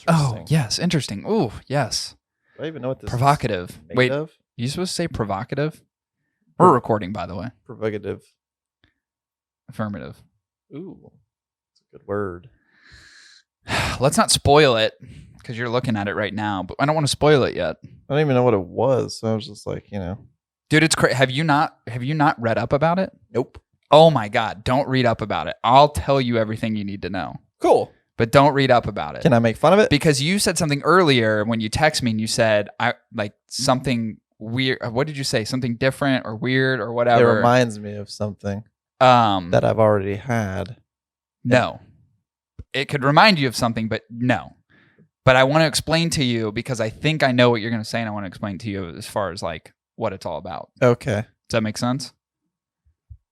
Oh, yes. Interesting. Oh, yes. Do I even know what this Provocative. is made Wait, of? you supposed to say provocative? We're recording, by the way. Provocative. Affirmative. Ooh, that's a good word. Let's not spoil it because you're looking at it right now, but I don't want to spoil it yet. I don't even know what it was, so I was just like, Dude, it's crazy. Have you not read up about it? Nope. Oh my God, don't read up about it. I'll tell you everything you need to know. Cool. But don't read up about it. Can I make fun of it? Because you said something earlier when you text me and you said something weird. What did you say? Something different or weird or whatever. It reminds me of something that I've already had. No. It could remind you of something, but no. But I want to explain to you because I think I know what you're going to say, and I want to explain to you as far as like what it's all about. Okay. Does that make sense?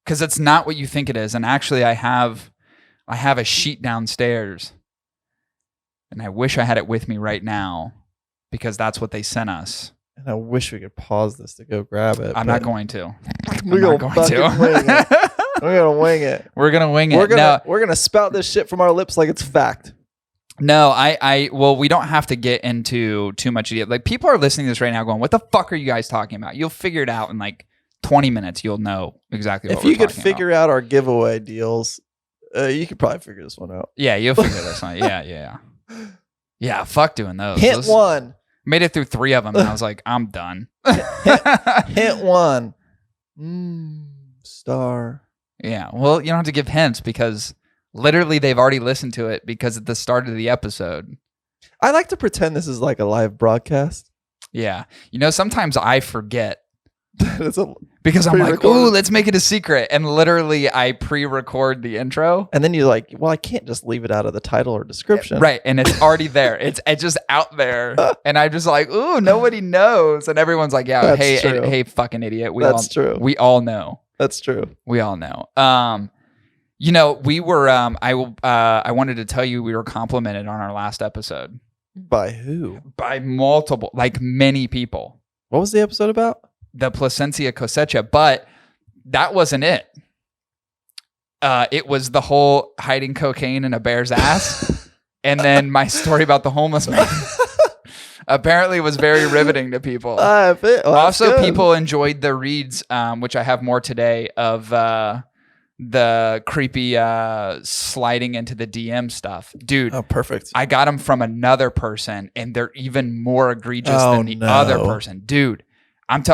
Because it's not what you think it is. And actually, I have a sheet downstairs, and I wish I had it with me right now because that's what they sent us. And I wish we could pause this to go grab it. I'm not going to. We're going to wing it. We're going to wing it. We're going to wing it. We're going to spout this shit from our lips like it's fact. No, well, we don't have to get into too much of it. Like, people are listening to this right now going, what the fuck are you guys talking about? You'll figure it out in like 20 minutes. You'll know exactly what we're talking about. If you could figure out our giveaway deals, you could probably figure this one out. Yeah, you'll figure this one out. Yeah. Yeah, fuck doing those. Hint one. Made it through 3 of them, and I was like, I'm done. Hint one. Star. Yeah, well, you don't have to give hints because literally they've already listened to it because at the start of the episode. I like to pretend this is like a live broadcast. Yeah. Sometimes I forget. Because I'm like, ooh, let's make it a secret. And literally I pre-record the intro. And then you're like, well, I can't just leave it out of the title or description. Right. And it's already there. It's just out there. And I'm just like, ooh, nobody knows. And everyone's like, yeah, hey, fucking idiot. That's true. We all know. That's true. We all know. We were, I wanted to tell you we were complimented on our last episode. By who? By multiple, like many people. What was the episode about? The Placencia cosecha, but that wasn't it. It was the whole hiding cocaine in a bear's ass. And then my story about the homeless man apparently was very riveting to people. Also, people enjoyed the reads, which I have more today, of the creepy sliding into the DM stuff. Dude. Oh, perfect. I got them from another person, and they're even more egregious than the other person. Dude. I've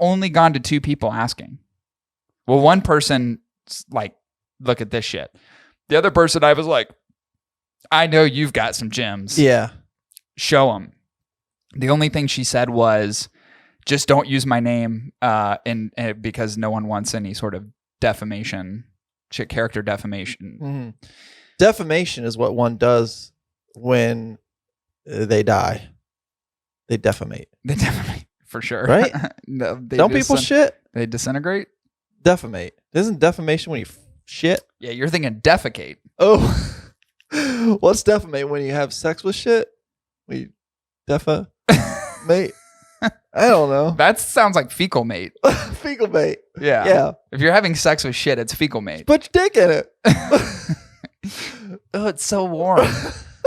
only gone to 2 people asking. Well, one person like, look at this shit. The other person, I was like, I know you've got some gems. Yeah. Show them. The only thing she said was, just don't use my name because no one wants any sort of defamation, character defamation. Mm-hmm. Defamation is what one does when they die. They defamate. They defamate, for sure. Right? No, don't people shit? They disintegrate? Defamate. Isn't defamation when you shit? Yeah, you're thinking defecate. Oh. What's defamate? When you have sex with shit? When you defamate? I don't know. That sounds like fecal mate. Fecal mate. Yeah. Yeah. If you're having sex with shit, it's fecal mate. Put your dick in it. Oh, it's so warm.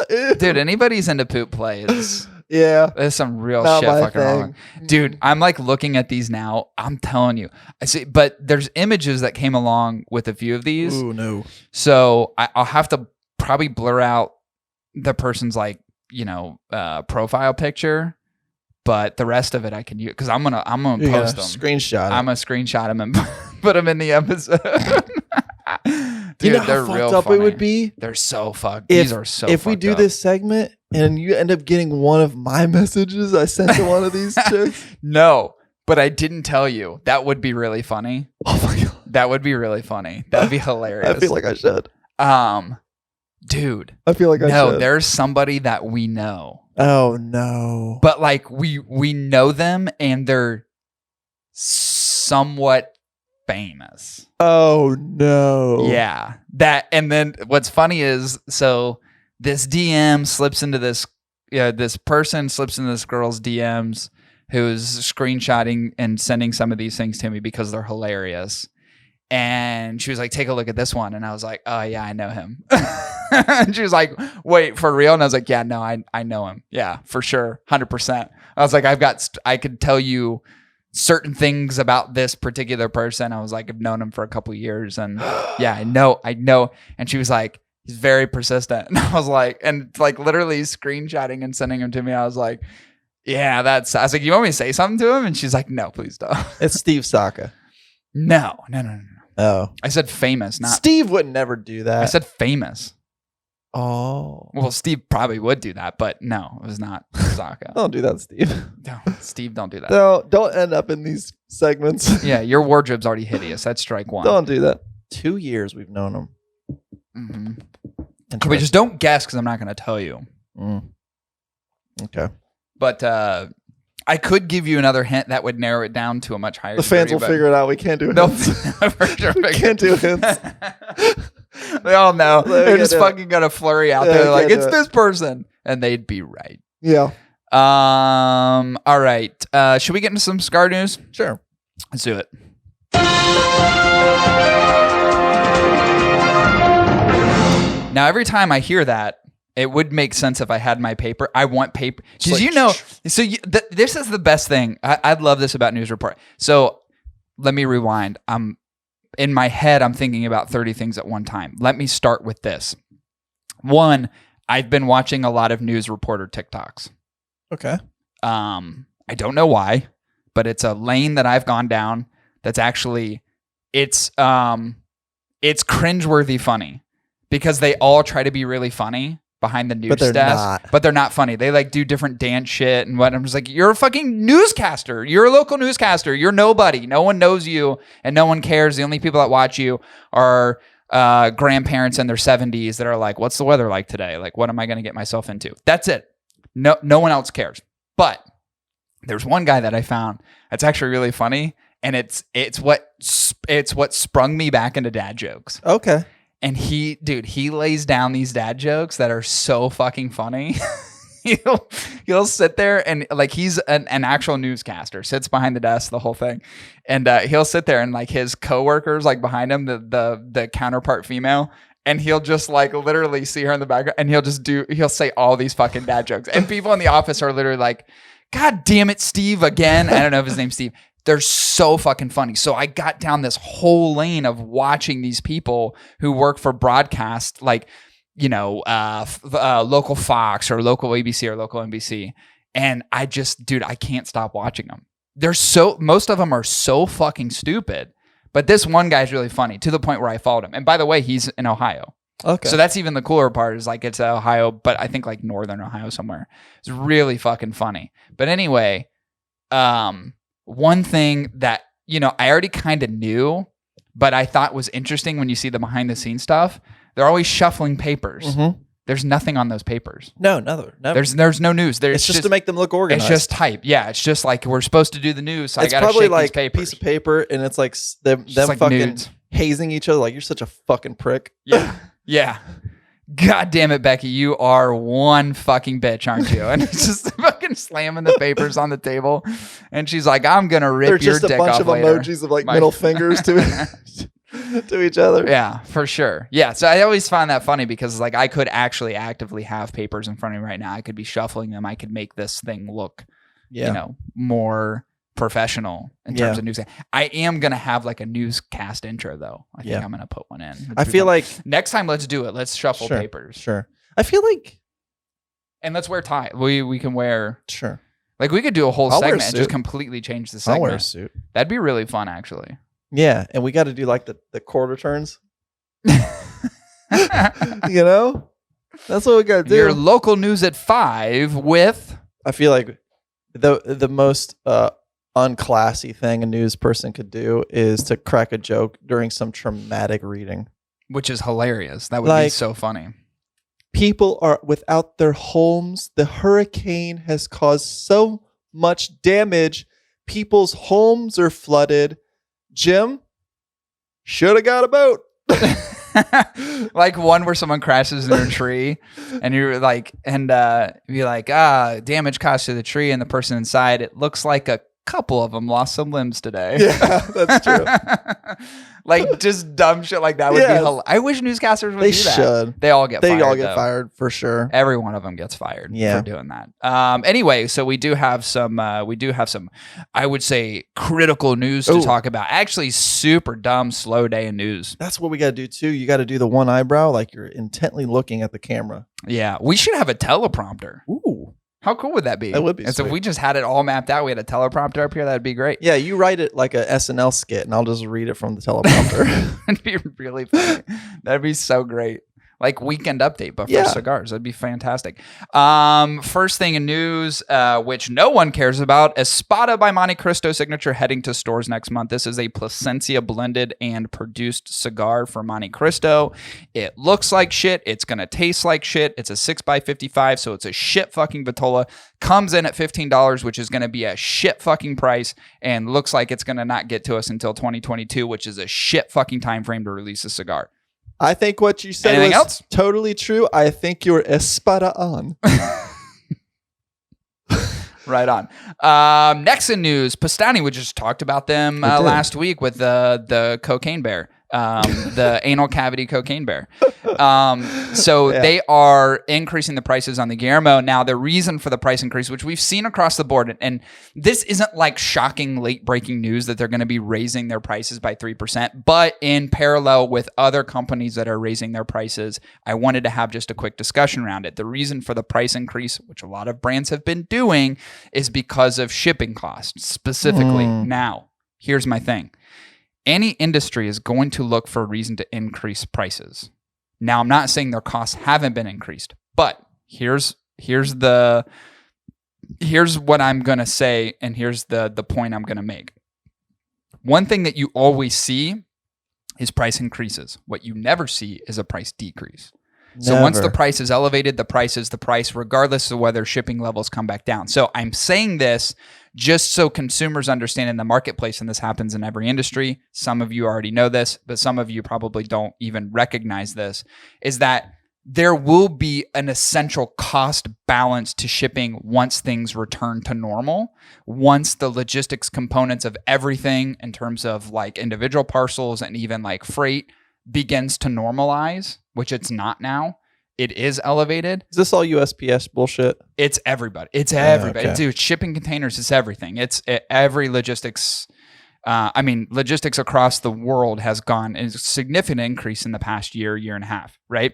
Dude, anybody's into poop plays. Yeah. There's some real shit fucking wrong. Dude, I'm like looking at these now. I'm telling you. I see, but there's images that came along with a few of these. Ooh, no. So I'll have to probably blur out the person's profile picture. But the rest of it I can use because I'm gonna post them. Screenshot. I'm gonna screenshot them and put them in the episode. Dude, you know they're how real fucked up funny. we would be? They're so fucked. These are so. If we do this segment and you end up getting one of my messages I sent to one of these chicks. No, but I didn't tell you. That would be really funny. Oh my god, that would be really funny. That'd be hilarious. I feel like I should. Dude, I feel like I should. No, there's somebody that we know. Oh no. But like we know them and they're somewhat famous. Oh no. Yeah. And then what's funny is, so this DM slips into this person slips into this girl's DMs who's screenshotting and sending some of these things to me because they're hilarious. And she was like, take a look at this one. And I was like, oh, yeah, I know him. And she was like, wait, for real? And I was like, yeah, no, I know him. Yeah, for sure. 100%. I was like, I could tell you certain things about this particular person. I was like, I've known him for a couple years. And yeah, I know. And she was like, he's very persistent. And I was like, literally screenshotting and sending him to me. I was like, yeah, I was like, you want me to say something to him? And she's like, no, please don't. It's Steve Saka. No. Oh. I said famous, not Steve would never do that. I said famous. Oh. Well, Steve probably would do that, but no, it was not Saka. Don't do that, Steve. No, Steve, don't do that. No, don't end up in these segments. Yeah, your wardrobe's already hideous. That's strike one. Don't do that. 2 years we've known him. Mm-hmm. But just don't guess because I'm not going to tell you. Okay. But I could give you another hint that would narrow it down to a much higher The fans will figure it out. We can't do hints. For sure. We can't do hints. They all know. They're just fucking going to flurry out there like, it's this person. And they'd be right. Yeah. All right. Should we get into some cigar news? Sure. Let's do it. Now, every time I hear that, it would make sense if I had my paper. I want paper. Because this is the best thing. I love this about News Report. So let me rewind. In my head, I'm thinking about 30 things at one time. Let me start with this. One, I've been watching a lot of News Reporter TikToks. Okay. I don't know why, but it's a lane that I've gone down that's actually, it's cringeworthy funny because they all try to be really funny behind the news desk, but they're not funny. They like do different dance shit and what. I'm just like, you're a fucking newscaster. You're a local newscaster. You're nobody. No one knows you and no one cares. The only people that watch you are grandparents in their 70s that are like, what's the weather like today? Like, what am I going to get myself into? That's it. No one else cares. But there's one guy that I found that's actually really funny, and it's what sprung me back into dad jokes. Okay. And he lays down these dad jokes that are so fucking funny. He'll sit there and like he's an actual newscaster, sits behind the desk, the whole thing, and he'll sit there and like his coworkers like behind him, the counterpart female, and he'll just like literally see her in the background, and he'll say all these fucking dad jokes, and people in the office are literally like, "God damn it, Steve again!" I don't know if his name's Steve. They're so fucking funny. So I got down this whole lane of watching these people who work for broadcast, like, you know, local Fox or local ABC or local NBC. And I can't stop watching them. Most of them are so fucking stupid. But this one guy's really funny to the point where I followed him. And by the way, he's in Ohio. Okay. So that's even the cooler part is like it's Ohio, but I think like northern Ohio somewhere. It's really fucking funny. But anyway, one thing that, you know, I already kind of knew, but I thought was interesting when you see the behind the scenes stuff, they're always shuffling papers. Mm-hmm. There's nothing on those papers. No, never. There's no news. It's just to make them look organized. It's just type. Yeah, it's just like we're supposed to do the news, so it's I gotta probably shake like these papers. A piece of paper, and it's like them like fucking nudes. hazing each other. Like, you're such a fucking prick. Yeah, yeah. God damn it, Becky, you are one fucking bitch, aren't you? And it's just fucking slamming the papers on the table, and she's like, "I'm gonna rip your dick off later." There's just a bunch of emojis of like middle fingers to each other. Yeah, for sure. Yeah, so I always find that funny because like I could actually actively have papers in front of me right now. I could be shuffling them. I could make this thing look, you know, more professional in terms of news. I am gonna have like a newscast intro though. I think I'm gonna put one in. I feel like next time let's do it. Let's shuffle papers. Sure. I feel like, and let's wear tie. We can wear like we could do a whole segment and just completely change the segment. I'll wear a suit. That'd be really fun actually. Yeah, and we got to do like the quarter turns. You know, that's what we got to do. Your local news at 5 with. I feel like the most unclassy thing a news person could do is to crack a joke during some traumatic reading, which is hilarious. That would be so funny. People are without their homes. The hurricane has caused so much damage. People's homes are flooded. Jim should have got a boat. Like one where someone crashes into a tree and you're like, and you're like, damage caused to the tree and the person inside. It looks like a couple of them lost some limbs today. Yeah, that's true. Like just dumb shit like that would be hilarious. I wish newscasters would They do that. should. They all get fired. They all get though. fired for sure. Every one of them gets fired for doing that. Anyway, so we do have some, I would say, critical news to talk about. Actually, super dumb, slow day in news. That's what we got to do too. You got to do the one eyebrow like you're intently looking at the camera. Yeah, we should have a teleprompter. Ooh. How cool would that be? That would be And so sweet. if we just had it all mapped out, we had a teleprompter up here, that'd be great. Yeah, you write it like a SNL skit, and I'll just read it from the teleprompter. That'd be really funny. That'd be so great. Like Weekend Update, but for cigars. That'd be fantastic. First thing in news, which no one cares about, Espada by Monte Cristo signature heading to stores next month. This is a Plasencia blended and produced cigar for Monte Cristo. It looks like shit. It's going to taste like shit. It's a 6x55, so it's a shit fucking Vitola. Comes in at $15, which is going to be a shit fucking price, and looks like it's going to not get to us until 2022, which is a shit fucking time frame to release a cigar. I think what you said was totally true. I think you're espada on. Right on. Next in news, Pastani, we just talked about them last week with the cocaine bear, the anal cavity cocaine bear. They are increasing the prices on the Guillermo. Now, the reason for the price increase, which we've seen across the board, and this isn't like shocking late breaking news that they're going to be raising their prices by 3%, but in parallel with other companies that are raising their prices, I wanted to have just a quick discussion around it. The reason for the price increase, which a lot of brands have been doing, is because of shipping costs specifically. Now, here's my thing. Any industry is going to look for a reason to increase prices. Now, I'm not saying their costs haven't been increased, but here's what I'm going to say, and here's the point I'm going to make. One thing that you always see is price increases. What you never see is a price decrease. So once the price is elevated, the price is the price, regardless of whether shipping levels come back down. So I'm saying this just so consumers understand in the marketplace, and this happens in every industry. Some of you already know this, but some of you probably don't even recognize this, is that there will be an essential cost balance to shipping once things return to normal, once the logistics components of everything in terms of like individual parcels and even like freight begins to normalize, which it's not now. It is elevated. Is this all USPS bullshit? It's everybody. It's everybody. Okay. It's shipping containers. It's everything. Every logistics. Logistics across the world has gone a significant increase in the past year and a half, right?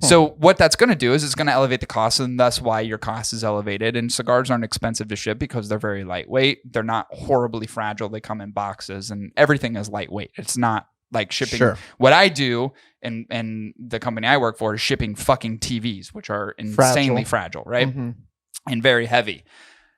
So what that's going to do is it's going to elevate the cost, and that's why your cost is elevated. And cigars aren't expensive to ship because they're very lightweight. They're not horribly fragile. They come in boxes, and everything is lightweight. It's not like shipping. Sure. What I do and the company I work for is shipping fucking TVs, which are insanely fragile, right? Mm-hmm. And very heavy.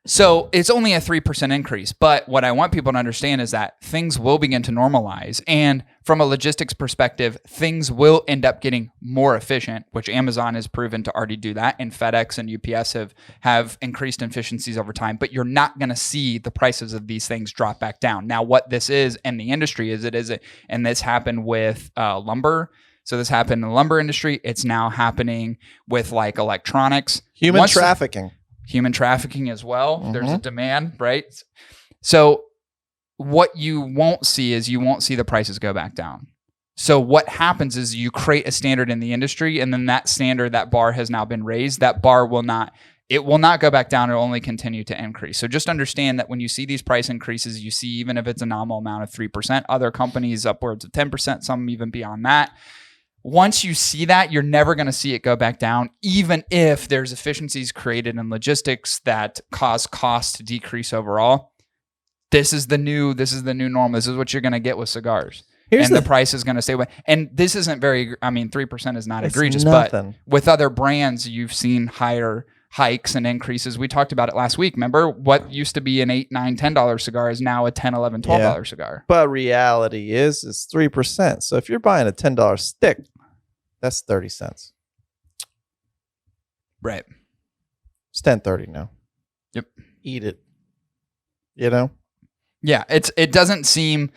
So it's only a 3% increase. But what I want people to understand is that things will begin to normalize. And from a logistics perspective, things will end up getting more efficient, which Amazon has proven to already do that. And FedEx and UPS have increased efficiencies over time. But you're not going to see the prices of these things drop back down. Now, what this is in the industry and this happened with lumber. So this happened in the lumber industry. It's now happening with like electronics. Human trafficking as well. Mm-hmm. There's a demand, right? So what you won't see is the prices go back down. So what happens is you create a standard in the industry, and then that standard, that bar has now been raised. That bar will not go back down. It'll only continue to increase. So just understand that when you see these price increases, you see, even if it's a nominal amount of 3%, other companies upwards of 10%, some even beyond that. Once you see that, you're never going to see it go back down, even if there's efficiencies created in logistics that cause costs to decrease overall. This is the new norm. This is what you're going to get with cigars. The price is going to stay away. And this isn't 3% is not egregious, but with other brands, you've seen higher hikes and increases. We talked about it last week. Remember, what used to be an $8, $9, $10 cigar is now a $10, $11, $12 cigar. But reality is it's 3%. So if you're buying a $10 stick, that's 30 cents. Right. It's 10.30 now. Yep. Eat it. You know? Yeah, it doesn't seem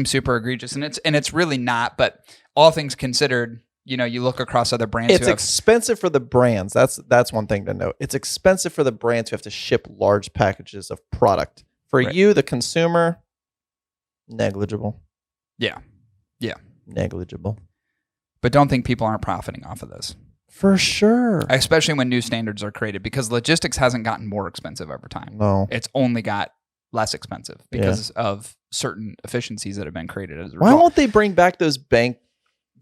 super egregious, and it's really not, but all things considered, you know, you look across other brands. It's expensive for the brands. That's one thing to note. It's expensive for the brands who have to ship large packages of product. For you, the consumer, negligible. Yeah. Yeah. Negligible. But don't think people aren't profiting off of this. For sure. Especially when new standards are created, because logistics hasn't gotten more expensive over time. No. It's only got less expensive because of certain efficiencies that have been created as a Why result. won't they bring back those bank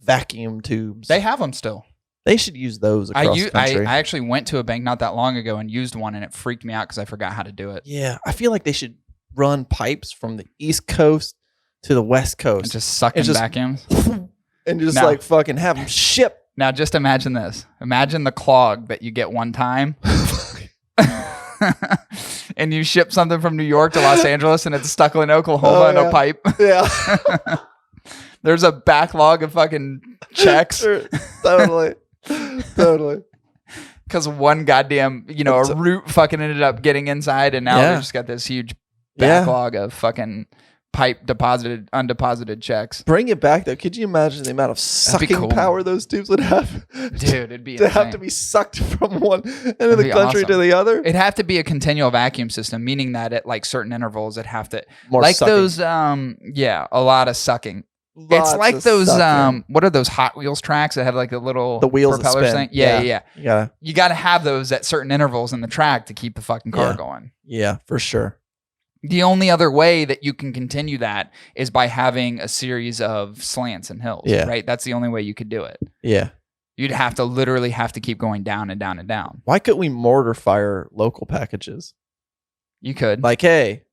vacuum tubes? They have them still. They should use those across the country. I actually went to a bank not that long ago and used one, and it freaked me out because I forgot how to do it. Yeah, I feel like they should run pipes from the East Coast to the West Coast. And just suck in vacuums. And just like fucking have them ship. Now just imagine this. Imagine the clog that you get one time. And you ship something from New York to Los Angeles and it's stuck in Oklahoma in a pipe. Yeah. There's a backlog of fucking checks. Totally. Because one goddamn, a root fucking ended up getting inside, and now we just got this huge backlog of fucking undeposited checks. Bring it back though. Could you imagine the amount of sucking power those tubes would have? Dude, it'd be to have to be sucked from one end of the country to the other. It'd have to be a continual vacuum system, meaning that at like certain intervals, it'd have to more like sucking. those. A lot of sucking. Lots it's like of those. sucking. What are those Hot Wheels tracks that have like the wheels propeller that spin? thing? Yeah. You gotta have those at certain intervals in the track to keep the fucking car going. Yeah, for sure. The only other way that you can continue that is by having a series of slants and hills. Yeah. Right? That's the only way you could do it. Yeah. You'd have to literally keep going down and down and down. Why couldn't we mortar fire local packages? You could. Like, hey,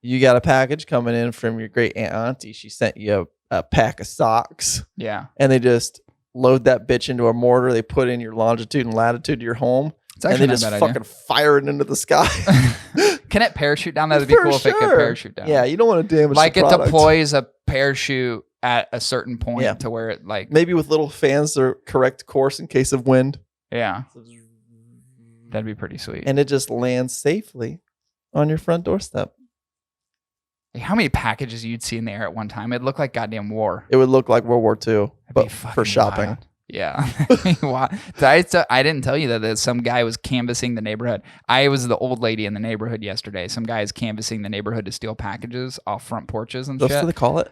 you got a package coming in from your great aunt auntie. She sent you a pack of socks. Yeah. And they just load that bitch into a mortar. They put in your longitude and latitude to your home. And they just fucking fire it into the sky. Can it parachute down? That'd be cool if it could parachute down. Yeah, you don't want to damage like the it product. deploys a parachute at a certain point to where it like maybe with little fans to correct course in case of wind. Yeah. That'd be pretty sweet. And it just lands safely on your front doorstep. How many packages you'd see in the air at one time? It'd look like goddamn war. It would look like World War II, but for shopping. Wild. Yeah. I didn't tell you that some guy was canvassing the neighborhood. I was the old lady in the neighborhood yesterday. Some guy is canvassing the neighborhood to steal packages off front porches and shit. That's what they call it?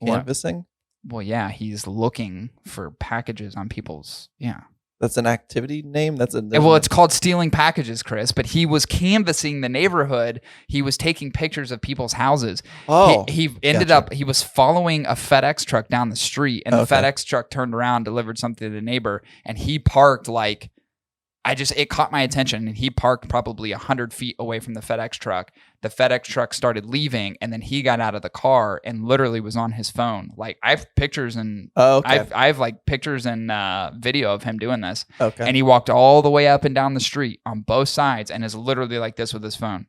Canvassing? Well, yeah. He's looking for packages on people's... Yeah. That's an activity name? It's called stealing packages, Chris. But he was canvassing the neighborhood. He was taking pictures of people's houses. Oh, he ended up. He was following a FedEx truck down the street, and the FedEx truck turned around, delivered something to the neighbor, and he parked like. It caught my attention, and he parked probably 100 feet away from the FedEx truck. The FedEx truck started leaving, and then he got out of the car and literally was on his phone. Like I have pictures and I have like pictures and video of him doing this. Okay. And he walked all the way up and down the street on both sides and is literally like this with his phone.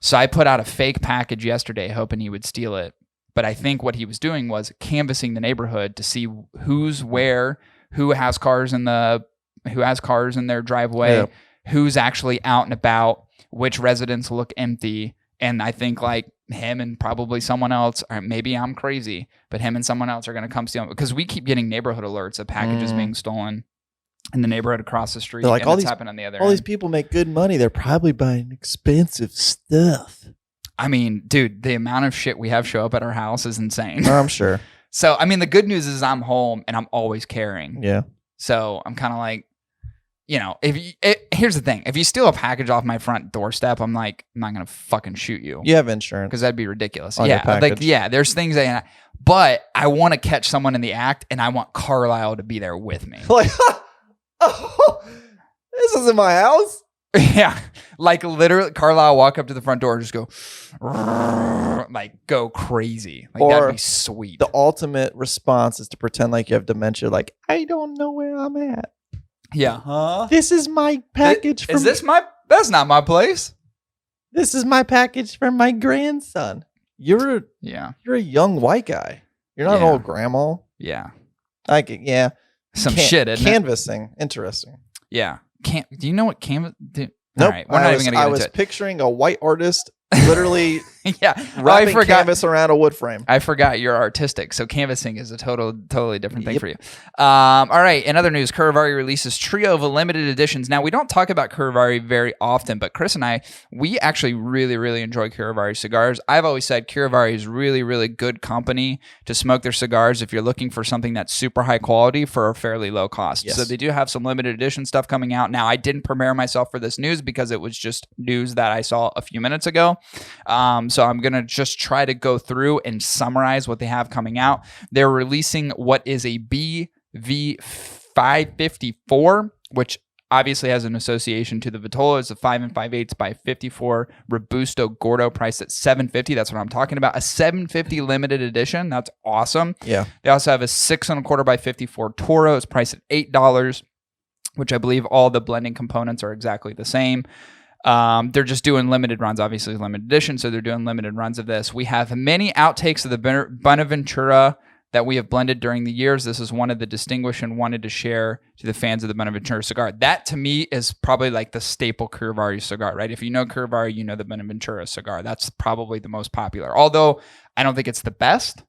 So I put out a fake package yesterday, hoping he would steal it. But I think what he was doing was canvassing the neighborhood to see who's where, who has cars in their driveway, who's actually out and about, which residents look empty. And I think like him and probably someone else, or maybe I'm crazy, but him and someone else are going to come steal, because we keep getting neighborhood alerts of packages being stolen in the neighborhood across the street. They're like, and it's happened on the other end. These people make good money. They're probably buying expensive stuff. I mean, dude, the amount of shit we have show up at our house is insane. I'm sure. So, I mean, the good news is I'm home and I'm always carrying. Yeah. So I'm kind of like, here's the thing. If you steal a package off my front doorstep, I'm like, I'm not going to fucking shoot you. You have insurance. Because that'd be ridiculous. On your package. There's things but I want to catch someone in the act, and I want Carlisle to be there with me. Like, oh, this isn't my house. Yeah. Like literally Carlisle walk up to the front door and just go, like go crazy. Like that'd be sweet. The ultimate response is to pretend like you have dementia. Like, I don't know where I'm at. Yeah. Huh? This is my package. That's not my place. This is my package from my grandson. You're a young white guy. You're not an old grandma. Yeah. Some shit, isn't canvassing. Interesting. Yeah. Do you know what canvas? Nope. All right. We're not even going to get into it. I was picturing a white artist literally Yeah. Oh, I Wrapping forgot. canvas around a wood frame. I forgot you're artistic. So canvassing is a totally different thing for you. All right. In other news, Curavari releases trio of limited editions. Now, we don't talk about Curavari very often, but Chris and I, we actually really, really enjoy Curavari cigars. I've always said Curavari is really, really good company to smoke their cigars if you're looking for something that's super high quality for a fairly low cost. Yes. So they do have some limited edition stuff coming out. Now, I didn't prepare myself for this news because it was just news that I saw a few minutes ago. So I'm going to just try to go through and summarize what they have coming out. They're releasing what is a BV554, which obviously has an association to the Vitola. It's a 5 5/8 by 54 Robusto Gordo priced at $750. That's what I'm talking about. A $750 limited edition. That's awesome. Yeah. They also have a 6 1/4 by 54 Toro. It's priced at $8, which I believe all the blending components are exactly the same. They're just doing limited runs, obviously limited edition, so they're doing limited runs of this. We have many outtakes of the Buenaventura that we have blended during the years. This is one of the distinguished and wanted to share to the fans of the Buenaventura cigar. That, to me, is probably like the staple Curavari cigar, right? If you know Curavari, you know the Buenaventura cigar. That's probably the most popular, although I don't think it's the best.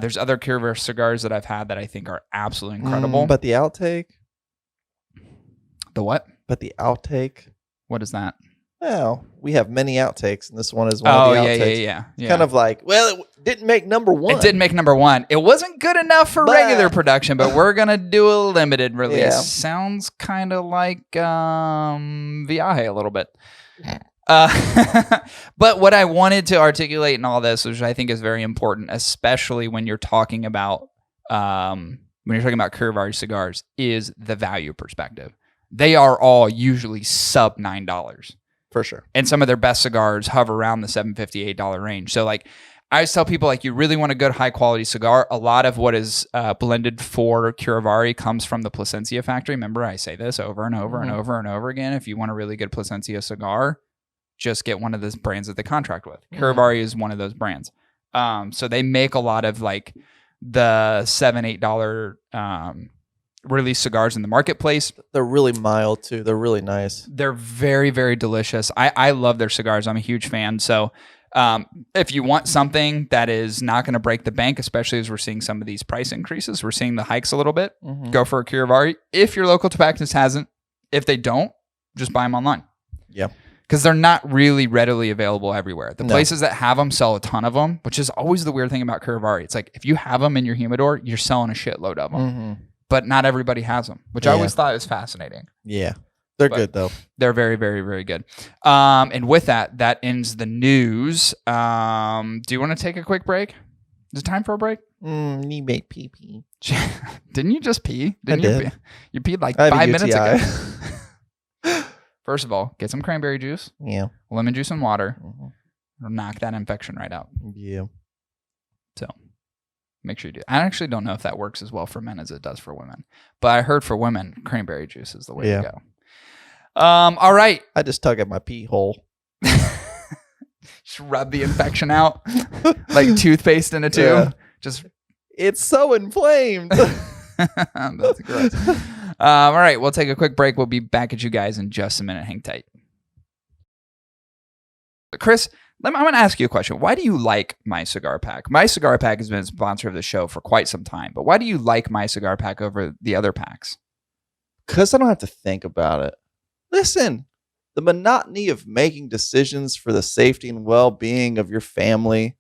There's other Curavari cigars that I've had that I think are absolutely incredible. But the outtake? The what? But the outtake? What is that? Well, we have many outtakes, and this one is one of the outtakes. Yeah. Kind of like, well, it didn't make number one. It didn't make number one. It wasn't good enough for But- regular production, but we're going to do a limited release. Yeah. Sounds kind of like Viaje a little bit. But what I wanted to articulate in all this, which I think is very important, especially when you're talking about Curavari cigars, is the value perspective. They are all usually sub $9. For sure. And some of their best cigars hover around the $7.50, $8 range. So like I always tell people, like, you really want a good high quality cigar. A lot of what is blended for Curavari comes from the Plasencia factory. Remember, I say this over and over and over and over again. If you want a really good Plasencia cigar, just get one of those brands that they contract with. Curavari is one of those brands. So they make a lot of like the $7, $8 release cigars in the marketplace. They're really mild too. They're really nice. They're very, very delicious. I love their cigars. I'm a huge fan. So if you want something that is not going to break the bank, especially as we're seeing some of these price increases, we're seeing the hikes a little bit, go for a Curavari. If your local tobacconist hasn't, if they don't, just buy them online. Yeah. Because they're not really readily available everywhere. The places that have them sell a ton of them, which is always the weird thing about Curavari. It's like if you have them in your humidor, you're selling a shitload of them. But not everybody has them, which I always thought was fascinating. Yeah. They're good, though. They're very, very, very good. And with that, that ends the news. Do you want to take a quick break? Is it time for a break? Need make pee. Didn't you just pee? I did. Pee? You peed like I had 5 a minutes UTI. ago. First of all, get some cranberry juice, lemon juice, and water. It'll knock that infection right out. Yeah. So make sure you do. I actually don't know if that works as well for men as it does for women. But I heard for women, cranberry juice is the way to go. All right. I just tug at my pee hole. Just rub the infection out like toothpaste in a tube. Yeah. Just It's so inflamed. That's gross. All right, we'll take a quick break. We'll be back at you guys in just a minute. Hang tight. Chris, I'm going to ask you a question. Why do you like My Cigar Pack? My Cigar Pack has been a sponsor of the show for quite some time, but why do you like My Cigar Pack over the other packs? Because I don't have to think about it. Listen, the monotony of making decisions for the safety and well-being of your family,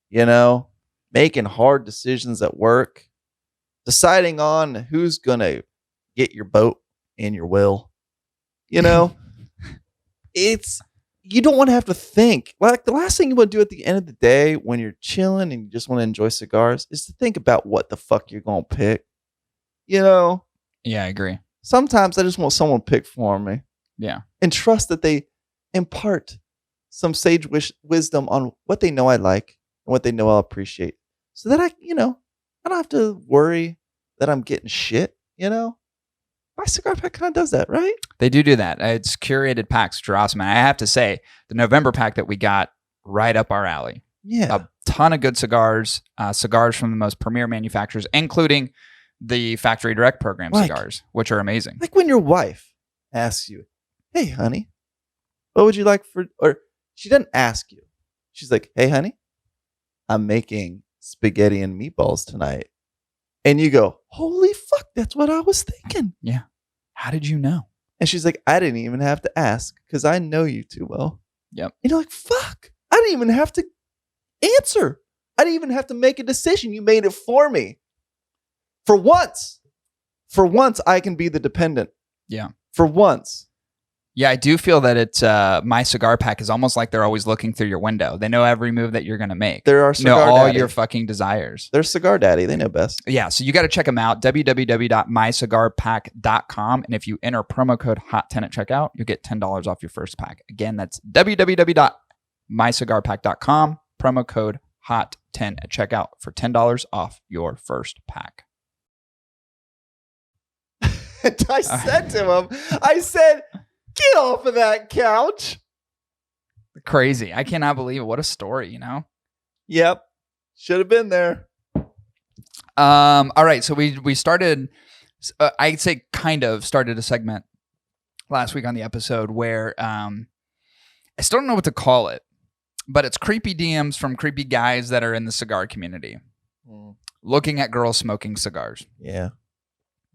making hard decisions at work, deciding on who's going to get your boat in your will, you don't want to have to think. Like the last thing you want to do at the end of the day when you're chilling and you just want to enjoy cigars is to think about what the fuck you're going to pick. Yeah, I agree. Sometimes I just want someone to pick for me. Yeah. And trust that they impart some sage wisdom on what they know I like and what they know I'll appreciate. So that I don't have to worry that I'm getting shit, My Cigar Pack kind of does that, right? They do that. It's curated packs, which are awesome. And I have to say, the November pack that we got, right up our alley. Yeah. A ton of good cigars, cigars from the most premier manufacturers, including the Factory Direct program cigars, which are amazing. Like when your wife asks you, hey, honey, what would you like for, or she doesn't ask you. She's like, hey, honey, I'm making spaghetti and meatballs tonight. And you go, holy fuck, that's what I was thinking. Yeah. How did you know? And she's like, I didn't even have to ask because I know you too well. Yep. And you're like, fuck, I didn't even have to answer. I didn't even have to make a decision. You made it for me. For once, I can be the dependent. Yeah. For once. Yeah, I do feel that it's my cigar pack is almost like they're always looking through your window. They know every move that you're going to make. They're our cigar know all daddy. your fucking desires. They're cigar daddy. They know best. Yeah, so you got to check them out, www.mycigarpack.com. And if you enter promo code HOT10 at checkout, you'll get $10 off your first pack. Again, that's www.mycigarpack.com, promo code HOT10 at checkout for $10 off your first pack. And I said to him, get off of that couch. Crazy. I cannot believe it. What a story, you know? Yep. Should have been there. All right. So we started, I'd say kind of started a segment last week on the episode where I still don't know what to call it, but it's creepy DMs from creepy guys that are in the cigar community looking at girls smoking cigars. Yeah.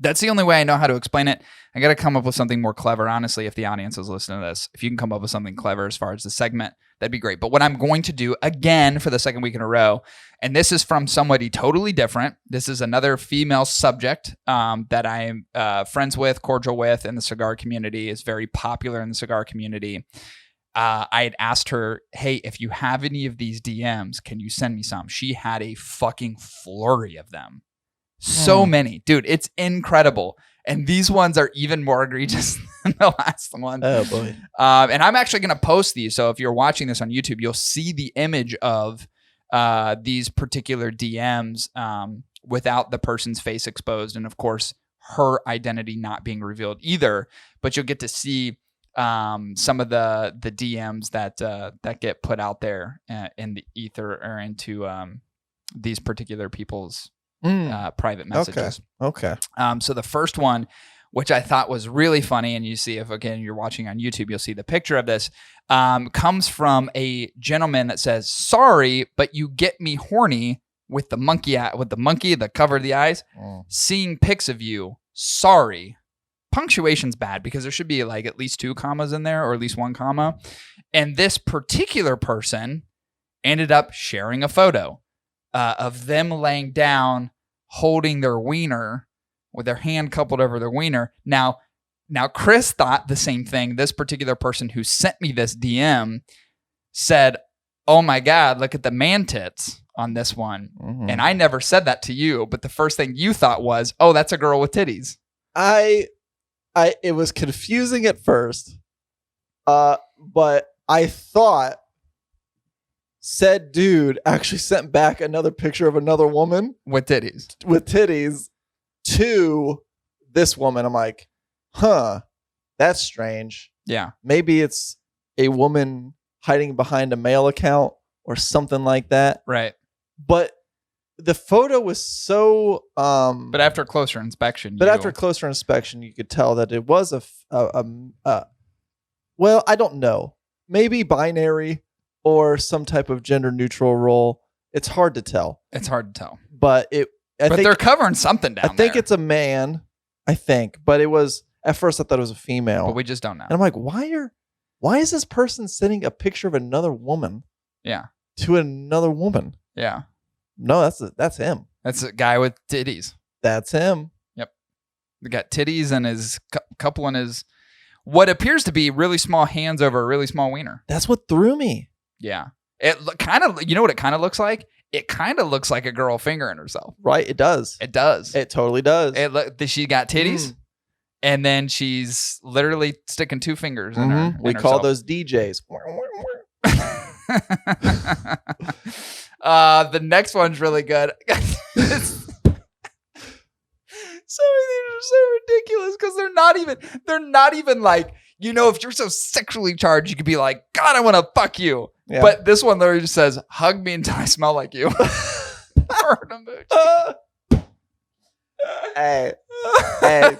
That's the only way I know how to explain it. I got to come up with something more clever. Honestly, if the audience is listening to this, if you can come up with something clever as far as the segment, that'd be great. But what I'm going to do again for the second week in a row, and this is from somebody totally different. This is another female subject that I'm friends with, cordial with in the cigar community, is very popular in the cigar community. I had asked her, hey, if you have any of these DMs, can you send me some? She had a fucking flurry of them. So many. Dude, it's incredible. And these ones are even more egregious than the last one. Oh, boy. And I'm actually going to post these. So if you're watching this on YouTube, you'll see the image of these particular DMs without the person's face exposed. And, of course, her identity not being revealed either. But you'll get to see some of the DMs that get put out there in the ether or into these particular people's private messages. Okay. So the first one, which I thought was really funny, and you see if again you're watching on YouTube, you'll see the picture of this, comes from a gentleman that says, "Sorry, but you get me horny with the monkey, the cover of the eyes. Seeing pics of you. Sorry." Punctuation's bad because there should be like at least 2 commas in there or at least 1 comma. And this particular person ended up sharing a photo of them laying down, holding their wiener with their hand coupled over their wiener. Now Chris thought the same thing. This particular person who sent me this DM said, "Oh my God, look at the man tits on this one." Mm-hmm. And I never said that to you, but the first thing you thought was, "Oh, that's a girl with titties." It was confusing at first, but I thought said dude actually sent back another picture of another woman with titties to this woman. I'm like, that's strange. Yeah. Maybe it's a woman hiding behind a mail account or something like that. Right. But the photo was so but after closer inspection you could tell that it was well, I don't know, maybe binary or some type of gender neutral role. It's hard to tell. But they're covering something down there. I think it's a man. But it was, at first I thought it was a female. But we just don't know. And I'm like, why is this person sending a picture of another woman? Yeah. To another woman? Yeah. No, that's him. That's a guy with titties. That's him. Yep. He got titties and his couple in his what appears to be really small hands over a really small wiener. That's what threw me. Yeah. It kind of, you know what it kind of looks like? It kind of looks like a girl fingering herself. Right. It does. It does. It totally does. She got titties and then she's literally sticking 2 fingers in her. We call those DJs. The next one's really good. Some of these are so ridiculous because they're not even like, you know, if you're so sexually charged, you could be like, God, I want to fuck you. Yeah. But this one literally just says, hug me until I smell like you. Hey,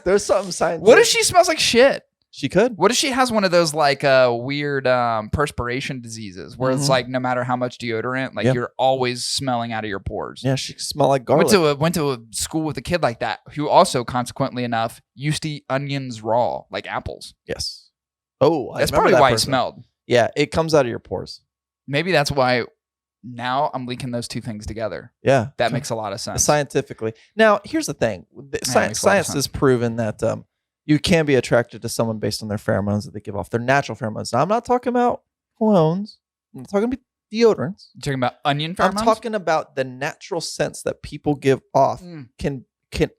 there's something scientific. What if she smells like shit? She could. What if she has one of those like weird perspiration diseases where it's like no matter how much deodorant, like you're always smelling out of your pores? Yeah, she could smell like garlic. Went to a school with a kid like that who also, consequently enough, used to eat onions raw, like apples. Yes. Oh, that's probably why he smelled. Yeah, it comes out of your pores. Maybe that's why now I'm linking those two things together. Yeah. That makes a lot of sense. Scientifically. Now, here's the thing. Science has proven that you can be attracted to someone based on their pheromones that they give off, their natural pheromones. Now, I'm not talking about colognes. I'm not talking about deodorants. You're talking about onion pheromones? I'm talking about the natural scents that people give off can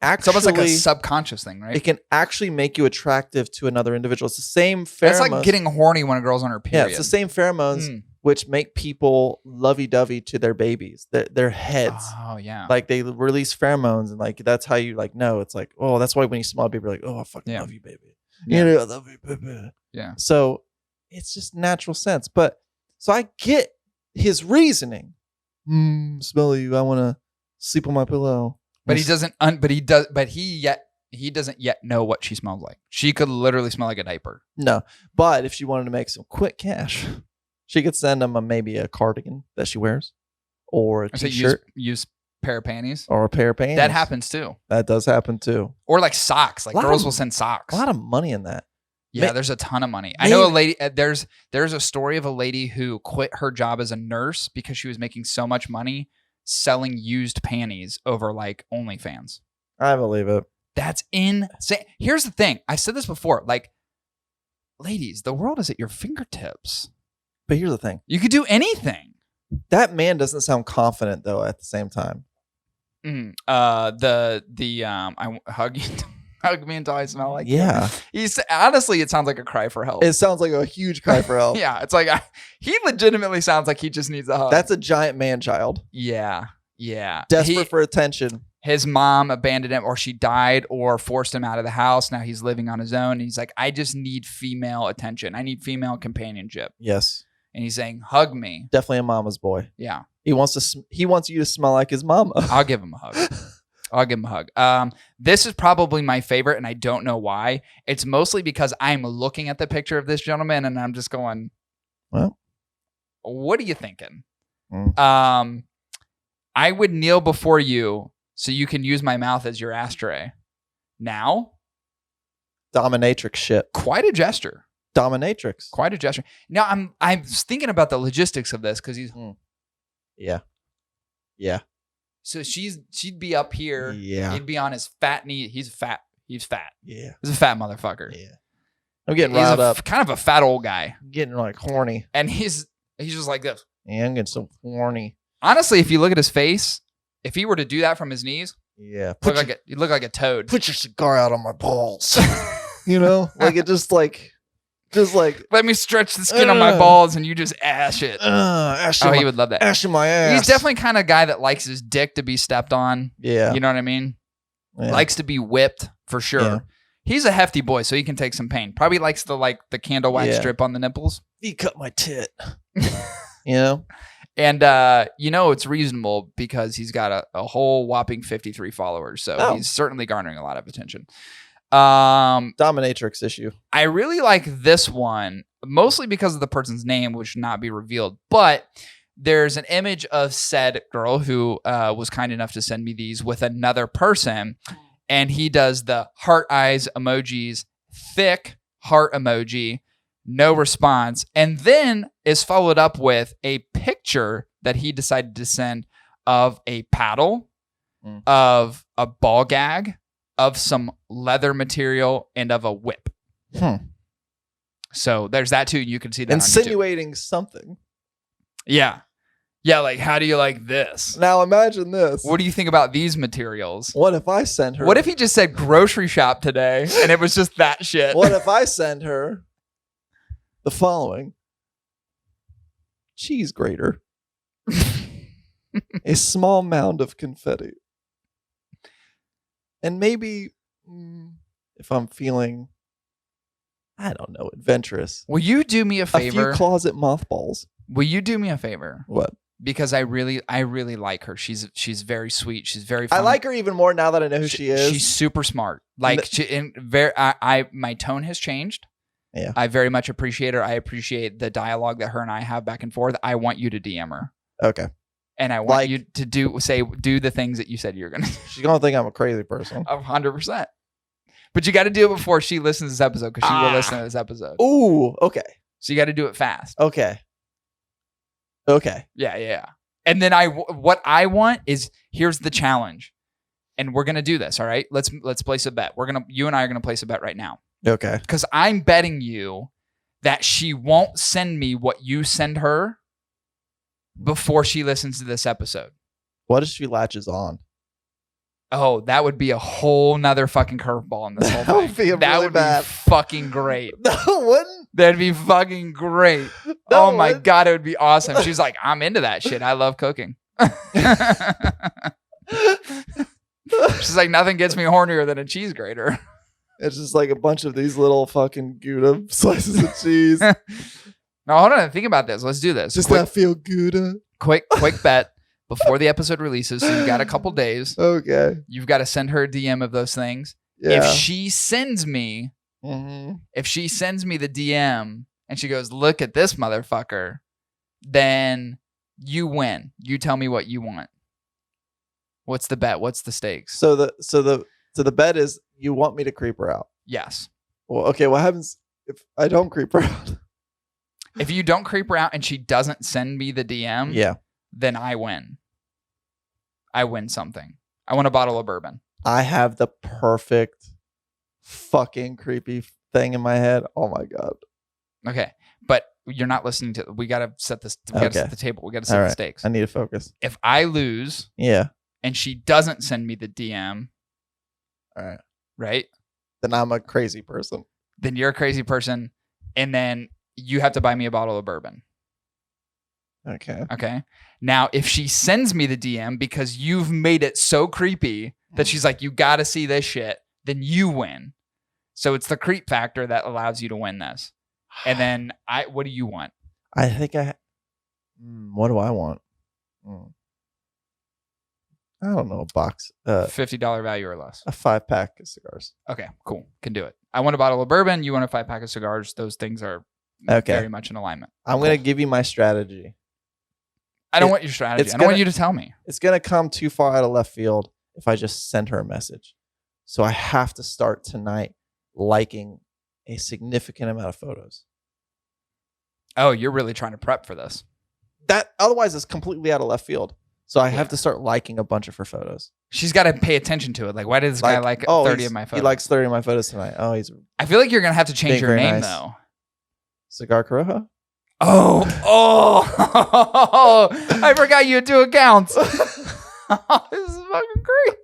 actually... It's almost like a subconscious thing, right? It can actually make you attractive to another individual. It's the same pheromones. It's like getting horny when a girl's on her period. Yeah, it's the same pheromones which make people lovey-dovey to their babies, their heads. Oh, yeah. Like they release pheromones and like that's how you like know. It's like, oh, that's why when you smell a baby, you're like, oh, I fucking love you, baby. Yeah. You know, I love you, baby. Yeah. So it's just natural sense. But so I get his reasoning. Smell you. I want to sleep on my pillow. But he doesn't. He doesn't yet know what she smells like. She could literally smell like a diaper. No, but if she wanted to make some quick cash, she could send him maybe a cardigan that she wears, or a t-shirt, use pair of panties, or a pair of panties. That happens too. That does happen too. Or like socks. Like girls will send socks. A lot of money in that. Yeah, there's a ton of money. I know a lady. There's a story of a lady who quit her job as a nurse because she was making so much money selling used panties over like OnlyFans. I believe it. That's insane. Here's the thing. I've said this before. Like, ladies, the world is at your fingertips. But here's the thing. You could do anything. That man doesn't sound confident though. At the same time, I hug me until I smell like you. He's honestly, it sounds like a cry for help. It sounds like a huge cry for help. Yeah, it's like he legitimately sounds like he just needs a hug. That's a giant man child. Yeah. Desperate for attention. His mom abandoned him, or she died, or forced him out of the house. Now he's living on his own. And he's like, I just need female attention. I need female companionship. Yes. And he's saying, hug me. Definitely a mama's boy. Yeah. He wants you to smell like his mama. I'll give him a hug. This is probably my favorite, and I don't know why. It's mostly because I'm looking at the picture of this gentleman, and I'm just going, well, what are you thinking? I would kneel before you so you can use my mouth as your ashtray. Now? Dominatrix shit. Quite a gesture. Dominatrix. Quite a gesture. Now, I'm thinking about the logistics of this because he's... Yeah. So she'd be up here. Yeah. He'd be on his fat knee. He's fat. Yeah. He's a fat motherfucker. Yeah. I'm getting riled up. Kind of a fat old guy. I'm getting like horny. And he's just like this. Yeah, I'm getting so horny. Honestly, if you look at his face, if he were to do that from his knees, yeah, he'd look like a toad. Put your cigar out on my balls. You know, like it just like let me stretch the skin on my balls and you just ash it. He would love that. Ash in my ass. He's definitely kind of guy that likes his dick to be stepped on. Yeah. You know what I mean? Yeah. Likes to be whipped for sure. Yeah. He's a hefty boy, so he can take some pain. Probably likes the candle wax strip on the nipples. He cut my tit. You know? And it's reasonable because he's got a whole whopping 53 followers. So he's certainly garnering a lot of attention. Dominatrix issue. I really like this one, mostly because of the person's name, which should not be revealed. But there's an image of said girl who was kind enough to send me these with another person. And he does the heart eyes emojis, thick heart emoji, no response. And then is followed up with a picture that he decided to send of a paddle, of a ball gag, of some leather material, and of a whip. So there's that too. You can see that insinuating something. Yeah. Yeah, like, how do you like this? Now imagine this. What do you think about these materials? What if I send her... What if he just said grocery shop today and it was just that shit? What if I send her the following? Cheese grater. A small mound of confetti. And maybe if I'm feeling, I don't know, adventurous. Will you do me a favor? A few closet mothballs. Will you do me a favor? What? Because I really like her. She's very sweet. She's very funny. I like her even more now that I know who she is. She's super smart. Like my tone has changed. Yeah. I very much appreciate her. I appreciate the dialogue that her and I have back and forth. I want you to DM her. Okay. And I want you to do the things that you said you're going to do. She's going to think I'm a crazy person. 100%. But you got to do it before she listens to this episode because she will listen to this episode. Ooh, okay. So you got to do it fast. Okay. Yeah. And then what I want is, here's the challenge. And we're going to do this, all right? Let's place a bet. You and I are going to place a bet right now. Okay. Because I'm betting you that she won't send me what you send her before she listens to this episode. What if she latches on? Oh, that would be a whole nother fucking curveball in this whole thing. That would be fucking great. No, it wouldn't. That'd be fucking great. No, oh my God, it would be awesome. She's like, I'm into that shit. I love cooking. She's like, nothing gets me hornier than a cheese grater. It's just like a bunch of these little fucking Gouda slices of cheese. Now, hold on. Think about this. Let's do this. Just that feel Gouda. Quick bet before the episode releases. So you got a couple days. Okay. You've got to send her a DM of those things. Yeah. If she sends me the DM and she goes, look at this motherfucker, then you win. You tell me what you want. What's the bet? What's the stakes? So the bet is you want me to creep her out. Yes. Well, okay. What happens if I don't creep her out? If you don't creep her out and she doesn't send me the DM, yeah, then I win. I win something. I want a bottle of bourbon. I have the perfect fucking creepy thing in my head. Oh my God. Okay. But you're not listening to, we got to set this, we got to set the table. We got to set the stakes. I need to focus. If I lose, yeah, and she doesn't send me the DM, all right, right? Then I'm a crazy person. Then you're a crazy person. And then you have to buy me a bottle of bourbon. Okay. Now, if she sends me the DM because you've made it so creepy that she's like, you got to see this shit, then you win. So it's the creep factor that allows you to win this. And then what do you want? I think what do I want? I don't know. A box. $50 value or less. A 5-pack of cigars. Okay, cool. Can do it. I want a bottle of bourbon. You want a 5-pack of cigars. Those things are very much in alignment. I'm going to give you my strategy. I don't want your strategy. I don't want you to tell me. It's going to come too far out of left field if I just send her a message. So I have to start tonight liking a significant amount of photos. Oh, you're really trying to prep for this. Otherwise, it's completely out of left field. So I have to start liking a bunch of her photos. She's got to pay attention to it. Like, why did this guy like 30 of my photos? He likes 30 of my photos tonight. Oh, I feel like you're going to have to change your name, though. Cigar Corojo? Oh, I forgot you had 2 accounts. This is fucking great.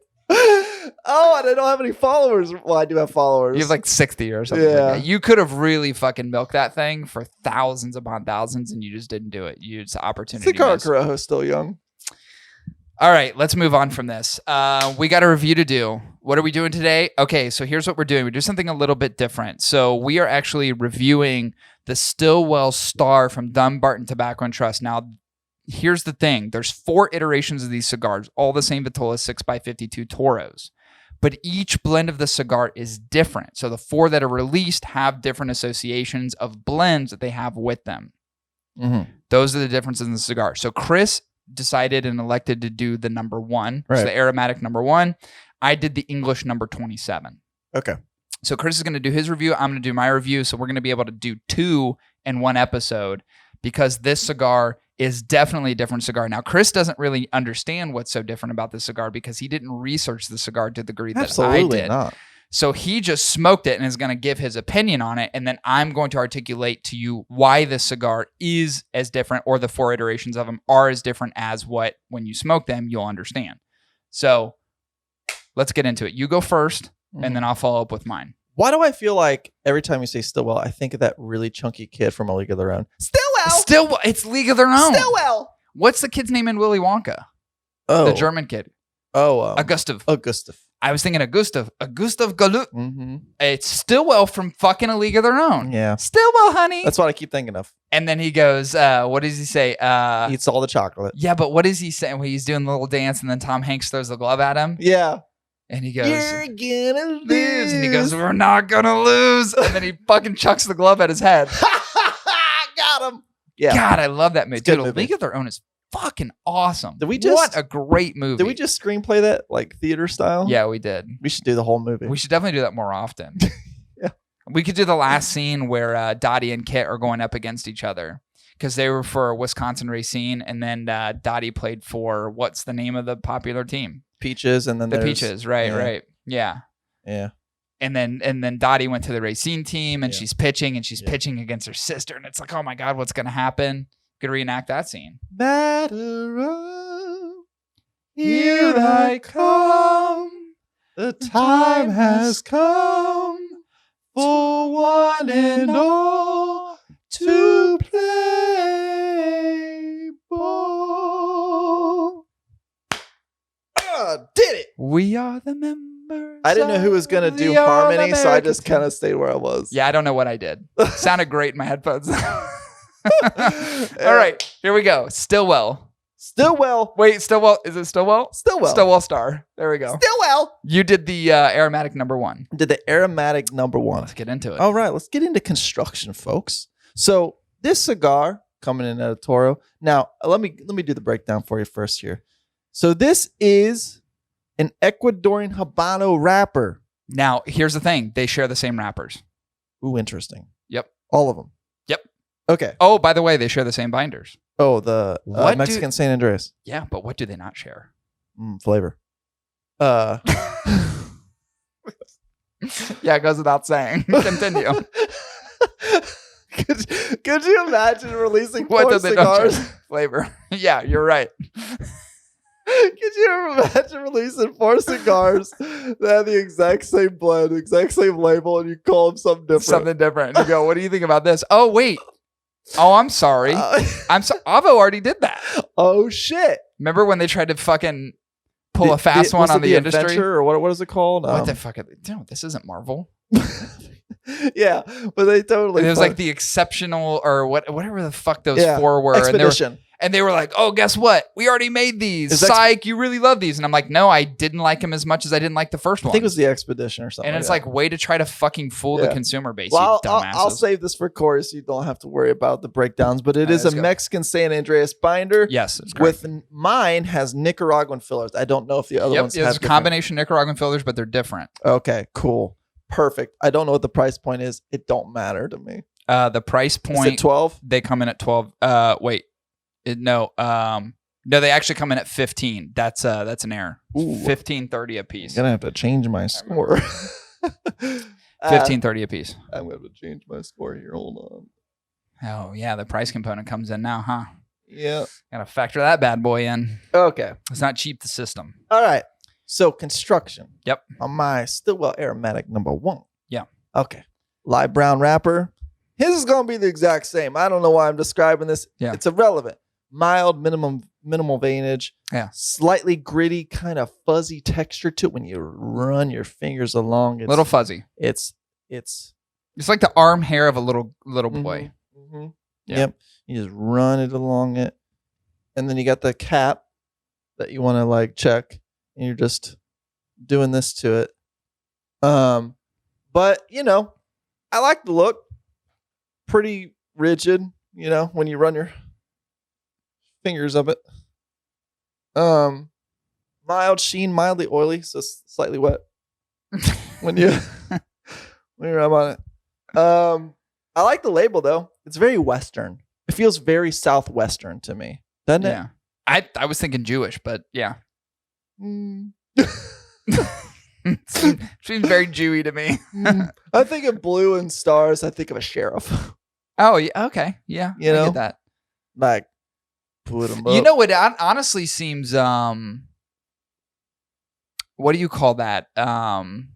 Oh, and I don't have any followers. Well, I do have followers. You have like 60 or something like that. You could have really fucking milked that thing for thousands upon thousands, and you just didn't do it. You just opportunity. Cigar Corojo is still young. All right, let's move on from this. We got a review to do. What are we doing today? Okay, so here's what we're doing. We do something a little bit different. So we are actually reviewing the Stillwell Star from Dunbarton Tobacco Trust. Now, here's the thing. There's 4 iterations of these cigars, all the same Vitola 6x52 Toros. But each blend of the cigar is different. So the 4 that are released have different associations of blends that they have with them. Mm-hmm. Those are the differences in the cigar. So Chris decided and elected to do the number 1, so the aromatic number 1. I did the English number 27. Okay. So Chris is going to do his review. I'm going to do my review. So we're going to be able to do 2 in one episode because this cigar is definitely a different cigar. Now, Chris doesn't really understand what's so different about this cigar because he didn't research the cigar to the degree that I did. Not. So he just smoked it and is going to give his opinion on it. And then I'm going to articulate to you why this cigar is as different, or the 4 iterations of them are as different as what, when you smoke them, you'll understand. So let's get into it. You go first, and then I'll follow up with mine. Why do I feel like every time you say Stillwell, I think of that really chunky kid from A League of Their Own? Stillwell. It's League of Their Own. Stillwell. What's the kid's name in Willy Wonka? Oh. The German kid. Oh. Augustav. I was thinking Augustav Galut. Mm-hmm. It's Stillwell from fucking A League of Their Own. Yeah. Stillwell, honey. That's what I keep thinking of. And then he goes, what does he say? Eats all the chocolate. Yeah, but what is he saying when he's doing the little dance and then Tom Hanks throws the glove at him? Yeah. And he goes, "You're gonna lose." and he goes, "We're not gonna lose." And then he fucking chucks the glove at his head. Got him. Yeah. God, I love that movie. It's a good Dude, A movie. League of Their Own is fucking awesome. Did we just- what a great movie. Did we just screenplay that like theater style? Yeah, we did. We should do the whole movie. We should definitely do that more often. Yeah. We could do the last scene where Dottie and Kit are going up against each other because they were for a Wisconsin Racine, and then Dottie played for what's the name of the popular team? Peaches, and then The there's- Peaches, right, yeah. right. Yeah. Yeah. And then Dottie went to the Racine team, and Yeah. she's pitching, and she's Yeah. pitching against her sister, and it's like, oh my God, what's going to happen? Could reenact that scene. Matter of, Here I come. the time has come for one and all to play ball. Did it! We are the members. I didn't know who was going to of do the harmony, so I All-American just team. kind of stayed where I was. Yeah, I don't know what I did. Sounded great in my headphones. All right, here we go. Stillwell. Stillwell. Wait, Stillwell. Is it Stillwell? Stillwell. Stillwell Star. There we go. Stillwell. You did the aromatic number 1. Did the aromatic number 1. Let's get into it. All right, let's get into construction, folks. So this cigar coming in editorial. Now, let me do the breakdown for you first here. So this is an Ecuadorian Habano wrapper. Now, here's the thing. They share the same wrappers. Ooh, interesting. Yep. All of them. Yep. Okay. Oh, by the way, they share the same binders. Oh, the What Mexican San Andreas. Yeah, but what do they not share? Flavor. Yeah, it goes without saying. Continue. Could you imagine releasing What 4 do they not cigars? share? Flavor. Yeah, you're right. Could you imagine releasing 4 cigars that have the exact same blend, exact same label, and you call them something different? Something different. And you go, what do you think about this? Oh, wait. Oh, I'm sorry. I'm so Avo already did that. Oh shit! Remember when they tried to fucking pull a fast one was on it the industry? Adventure, or what is it called? What the fuck? No, this isn't Marvel. Yeah, but they totally. It was like the exceptional or whatever the fuck those 4 were. Expedition. And they were like, oh, guess what? We already made these. Is that- Psych, you really love these. And I'm like, no, I didn't like them as much as I didn't like the first I one. think it was the Expedition or something. And it's like like way to try to fucking fool the Yeah. consumer base, well, you I'll dumbasses. save this for Corey, so you don't have to worry about the breakdowns. But it is a let's go. Mexican San Andreas binder. Yes, it's correct. With mine has Nicaraguan fillers. I don't know if the other Yep, ones it's have a combination Nicaraguan fillers, but they're different. Okay, cool, perfect. I don't know what the price point is. It don't matter to me. The price Is point, it 12? they come in at 12. Wait, no, they actually come in at 15. That's an error. Ooh. 15.30 a piece. I'm gonna have to change my score. 15.30 a piece. I'm gonna have to change my score here. Hold on. Oh yeah, the price component comes in now, huh? Yeah. Gotta factor that bad boy in. Okay. It's not cheap, the system. All right. So construction. Yep. On my Stillwell Aromatic number 1. Yeah. Okay. Light brown wrapper. His is gonna be the exact same. I don't know why I'm describing this. Yeah. It's irrelevant. Mild, minimal veinage. Yeah. Slightly gritty, kind of fuzzy texture to it when you run your fingers along. It's, Little fuzzy. It's It's like the arm hair of a little boy. Mhm. Yeah. Yep. You just run it along it. And then you got the cap that you want to like check. And you're just doing this to it. But you know, I like the look. Pretty rigid, you know, when you run your fingers up it. Mild sheen, mildly oily, so slightly wet when you when you rub on it. I like the label though. It's very Western. It feels very Southwestern to me, doesn't it? Yeah. I was thinking Jewish, but yeah. Mm. Seems very Jewy to me. I think of blue and stars. I think of a sheriff. Oh, yeah. Okay. Yeah. You I know? get that. Like, put them up. You know what? It honestly seems, what do you call that? The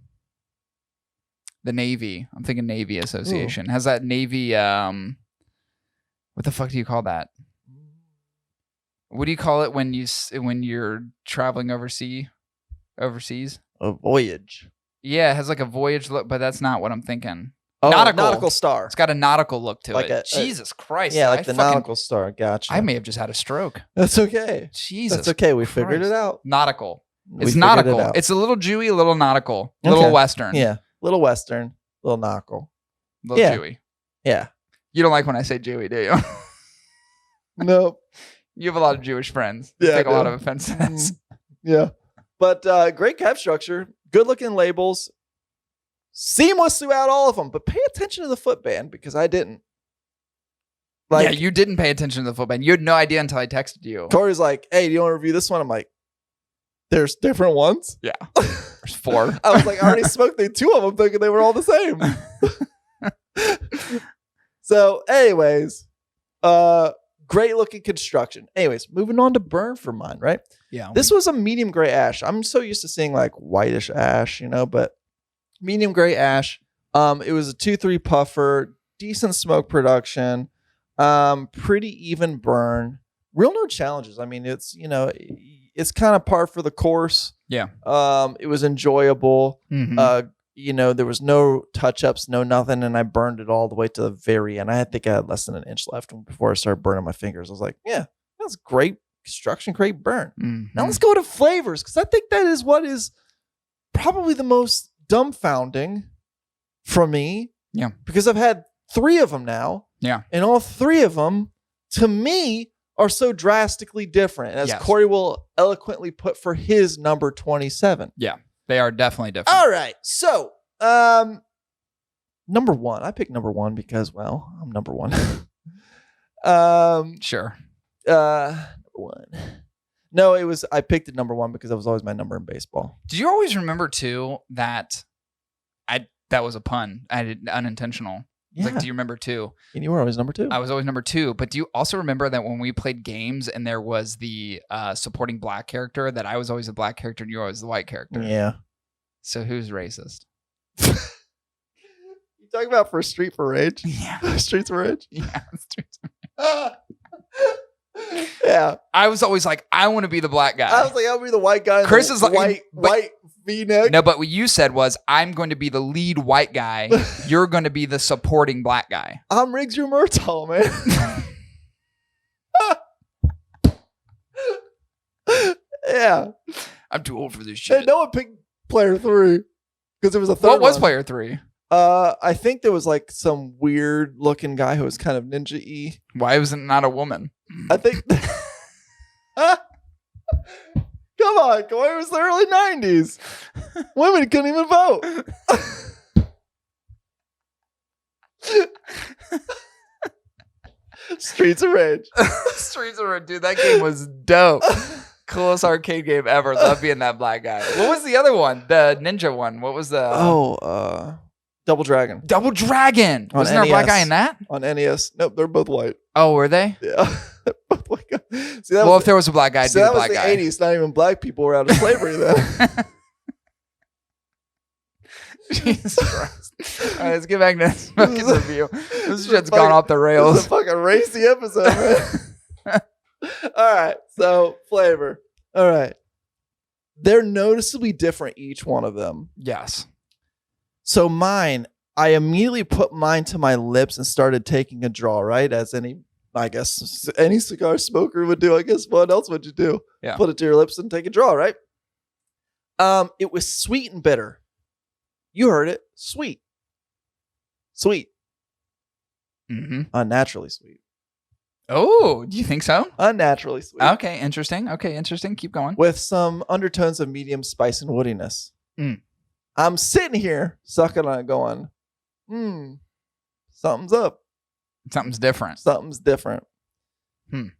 Navy. I'm thinking Navy Association. Has that Navy, what the fuck do you call that? What do you call it when you're traveling overseas? A voyage. Yeah, it has like a voyage look, but that's not what I'm thinking. Oh, Nautical. nautical star. It's got a nautical look to Like it. Jesus Christ. Yeah, like I the fucking- nautical star. Gotcha. I may have just had a stroke. That's okay. Jesus. That's okay. We figured Christ. it out. Nautical. It's nautical. It's a little Jewy, a little nautical, a little Western. Yeah. Little Western, little nautical. Little Jewy. Yeah. You don't like when I say Jewy, do you? Nope. You have a lot of Jewish friends. You take a lot of offense to this. Yeah. But great cap structure, good looking labels, seamless throughout all of them. But pay attention to the footband because I didn't. Yeah, you didn't pay attention to the footband. You had no idea until I texted you. Cory's like, hey, do you want to review this one? I'm like, there's different ones? Yeah. There's 4. I was like, I already smoked through 2 of them thinking they were all the same. So, anyways, great looking construction. Anyways, moving on to burn for mine, right? Yeah. This was a medium gray ash. I'm so used to seeing like whitish ash, but medium gray ash. It was a 2-3 puffer, decent smoke production, pretty even burn. Real no challenges. I mean, it's kind of par for the course. Yeah. It was enjoyable. Mm-hmm. There was no touch-ups, no nothing, and I burned it all the way to the very end. I think I had less than an inch left before I started burning my fingers. I was like, yeah, that's great construction, great burn. Mm-hmm. Now let's go to flavors, because I think that is what is probably the most dumbfounding for me. Yeah. Because I've had 3 of them now. Yeah. And all 3 of them, to me, are so drastically different, as Cory will eloquently put for his number 27. Yeah, they are definitely different. All right. So, number 1. I picked number 1 because, well, I'm number 1. Sure. Number 1. No, I picked it number 1 because that was always my number in baseball. Did you always remember, too, that that was a pun? I did unintentional. Yeah. Like, do you remember 2? And you were always number 2. I was always number 2. But do you also remember that when we played games and there was the supporting black character, that I was always the black character and you were always the white character? Yeah. So who's racist? You talking about for Street for Rage? Yeah. Streets for Rage? Yeah. Streets for Rage. Yeah. I was always like, I want to be the black guy. I was like, I'll be the white guy. Chris is like white V-neck. No, but what you said was, I'm going to be the lead white guy. You're going to be the supporting black guy. I'm Riggs Murtaugh, man. Yeah. I'm too old for this shit. Hey, no one picked player 3 because there was a third. What was one. player 3? I think there was like some weird looking guy who was kind of ninja-y. Why was it not a woman? I think. Come on, it was the early 90s. Women couldn't even vote. Streets of Rage. Streets of Rage, dude. That game was dope. Coolest arcade game ever. Love being that black guy. What was the other one? The ninja one. What was the? Double Dragon. Double Dragon. Wasn't there a black guy in that? On NES. Nope, they're both white. Oh, were they? Yeah. Both white guys. See, if there was a black guy, I'd be the black guy. That was the 80s. Not even black people were out of slavery then. Jesus Christ. All right, let's get back to this fucking review. This shit's gone off the rails. This is a fucking racy episode, man. All right. So, flavor. All right. They're noticeably different, each one of them. Yes. So mine, I immediately put mine to my lips and started taking a draw, right? As any cigar smoker would do. I guess what else would you do? Yeah. Put it to your lips and take a draw, right? It was sweet and bitter. You heard it. Sweet. Sweet. Mm-hmm. Unnaturally sweet. Oh, do you think so? Unnaturally sweet. Okay, interesting. Keep going. With some undertones of medium spice and woodiness. Mm. I'm sitting here sucking on it going, something's up. Something's different. Something's different. And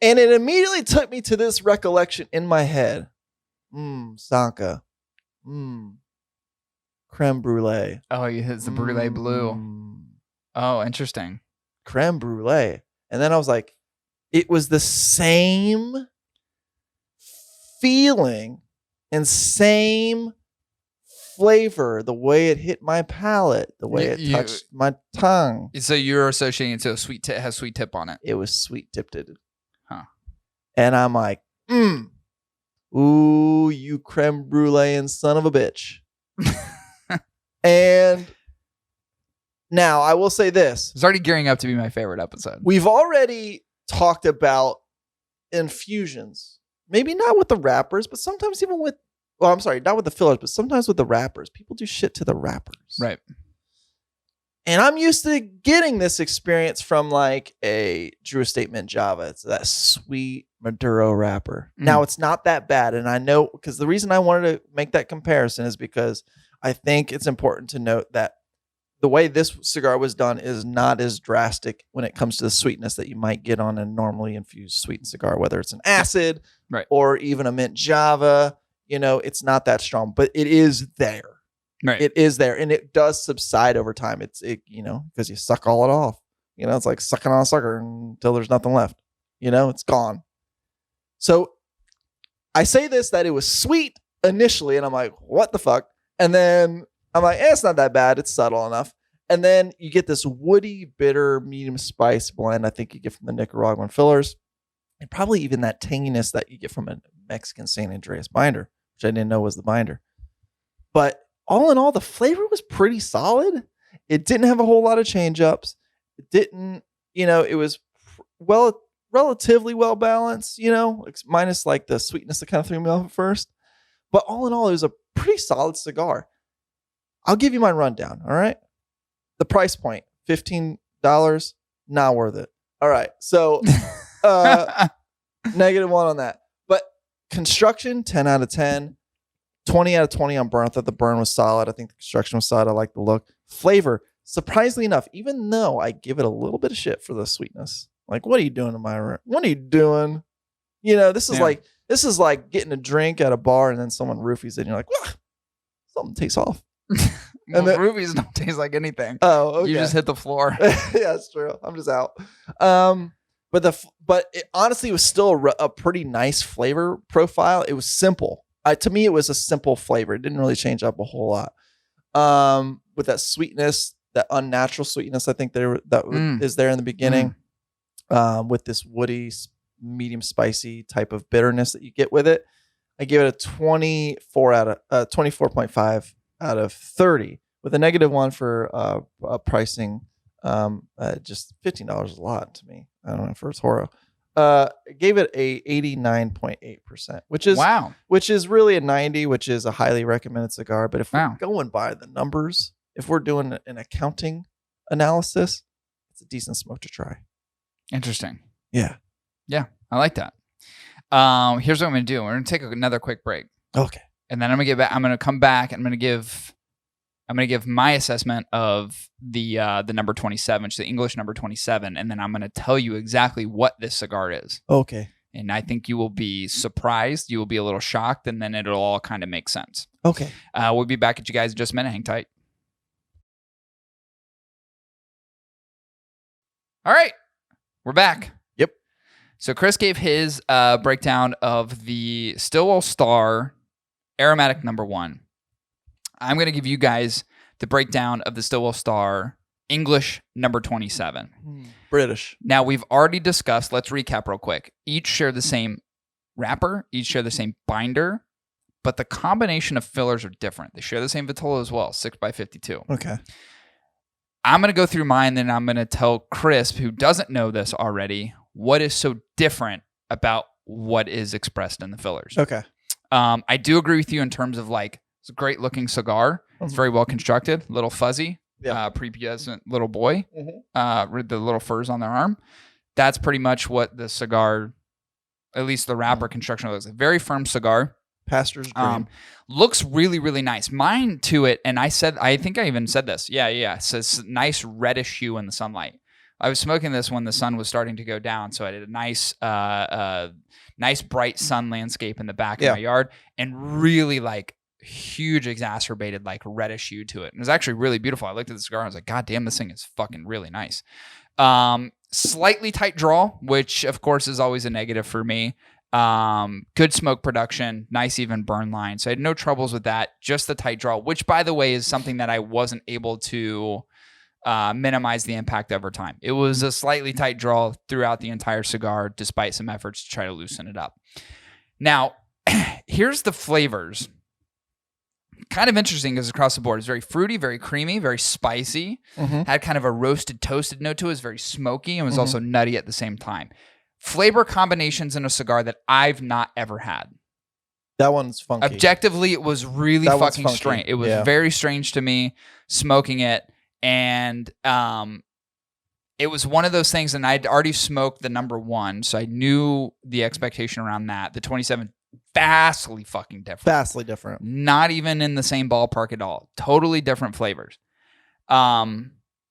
it immediately took me to this recollection in my head. Sanka. Creme brulee. Oh, it's the brulee blue. Oh, interesting. Creme brulee. And then I was like, it was the same feeling and same flavor, the way it hit my palate, the way it touched my tongue. So you're associating it to a sweet tip, has sweet tip on it. It was sweet tipped. Huh. And I'm like, ooh, you creme brulee and son of a bitch. And now I will say this. It's already gearing up to be my favorite episode. We've already talked about infusions. Maybe not with the wrappers, but sometimes even with well, I'm sorry, not with the fillers, but sometimes with the wrappers. People do shit to the wrappers. Right. And I'm used to getting this experience from like a Drew Statement Java. It's that sweet Maduro wrapper. Now, it's not that bad. And I know, because the reason I wanted to make that comparison is because I think it's important to note that the way this cigar was done is not as drastic when it comes to the sweetness that you might get on a normally infused sweetened cigar, whether it's an acid or even a mint Java. It's not that strong, but it is there. Right. It is there, and it does subside over time. Because you suck all it off. It's like sucking on a sucker until there's nothing left. It's gone. So I say this, that it was sweet initially, and I'm like, what the fuck? And then I'm like, it's not that bad. It's subtle enough. And then you get this woody, bitter, medium spice blend I think you get from the Nicaraguan fillers, and probably even that tanginess that you get from a Mexican San Andreas binder, which I didn't know was the binder. But all in all, the flavor was pretty solid. It didn't have a whole lot of change ups. It didn't, it was relatively well balanced, minus like the sweetness that kind of threw me off at first. But all in all, it was a pretty solid cigar. I'll give you my rundown. All right. The price point, $15, not worth it. All right. So -1 on that. But construction, 10 out of 10. 20 out of 20 on burn. I thought the burn was solid. I think the construction was solid. I like the look. Flavor, surprisingly enough, even though I give it a little bit of shit for the sweetness. Like, what are you doing in my room? What are you doing? This is like getting a drink at a bar and then someone roofies it and you're like, well, something takes off. And roofies don't taste like anything. Oh, okay. You just hit the floor. Yeah, that's true. I'm just out. But it honestly was still a pretty nice flavor profile. It was simple. To me, it was a simple flavor. It didn't really change up a whole lot. With that sweetness, that unnatural sweetness, I think is there in the beginning. With this woody, medium spicy type of bitterness that you get with it, I give it a 24.5 out of 30, with a -1 for pricing. Just $15 is a lot to me. I don't know, for its horror. Gave it a 89.8%, which is really a 90, which is a highly recommended cigar. But if we're going by the numbers, if we're doing an accounting analysis, it's a decent smoke to try. Interesting. Yeah. I like that. Here's what I'm going to do. We're going to take another quick break. Okay. And then I'm going to come back and I'm going to give my assessment of the number 27, which is the English number 27, and then I'm going to tell you exactly what this cigar is. Okay. And I think you will be surprised, you will be a little shocked, and then it'll all kind of make sense. Okay. We'll be back at you guys in just a minute. Hang tight. All right. We're back. Yep. So Chris gave his breakdown of the Stillwell Star Aromatic number 1. I'm going to give you guys the breakdown of the Stillwell Star English number 27. British. Now, we've already discussed, let's recap real quick. Each share the same wrapper, each share the same binder, but the combination of fillers are different. They share the same vitola as well, 6x52. Okay. I'm going to go through mine, then I'm going to tell Chris, who doesn't know this already, what is so different about what is expressed in the fillers. Okay. I do agree with you in terms of like, it's a great looking cigar. It's very well constructed, little fuzzy, prepubescent little boy, with the little furs on their arm. That's pretty much what the cigar, at least the wrapper construction looks like. Very firm cigar. Pastor's Dream. Looks really, really nice. Mine to it, and I think I even said this. Yeah. It says nice reddish hue in the sunlight. I was smoking this when the sun was starting to go down, so I did a nice bright sun landscape in the back of my yard, and really like huge exacerbated like reddish hue to it. And it was actually really beautiful. I looked at the cigar and I was like, God damn, this thing is fucking really nice. Slightly tight draw, which of course is always a negative for me. Good smoke production, nice even burn line. So I had no troubles with that. Just the tight draw, which by the way is something that I wasn't able to minimize the impact over time. It was a slightly tight draw throughout the entire cigar, despite some efforts to try to loosen it up. Now, here's the flavors. Kind of interesting because across the board, it's very fruity, very creamy, very spicy. Had kind of a roasted, toasted note to it. It was very smoky and was also nutty at the same time. Flavor combinations in a cigar that I've not ever had. That one's funky. Objectively, it was really That one's fucking funky. strange. It was Yeah. very strange to me smoking it. And it was one of those things, and I'd already smoked the number 1, so I knew the expectation around that. The 27, vastly fucking different. Vastly different. Not even in the same ballpark at all. Totally different flavors.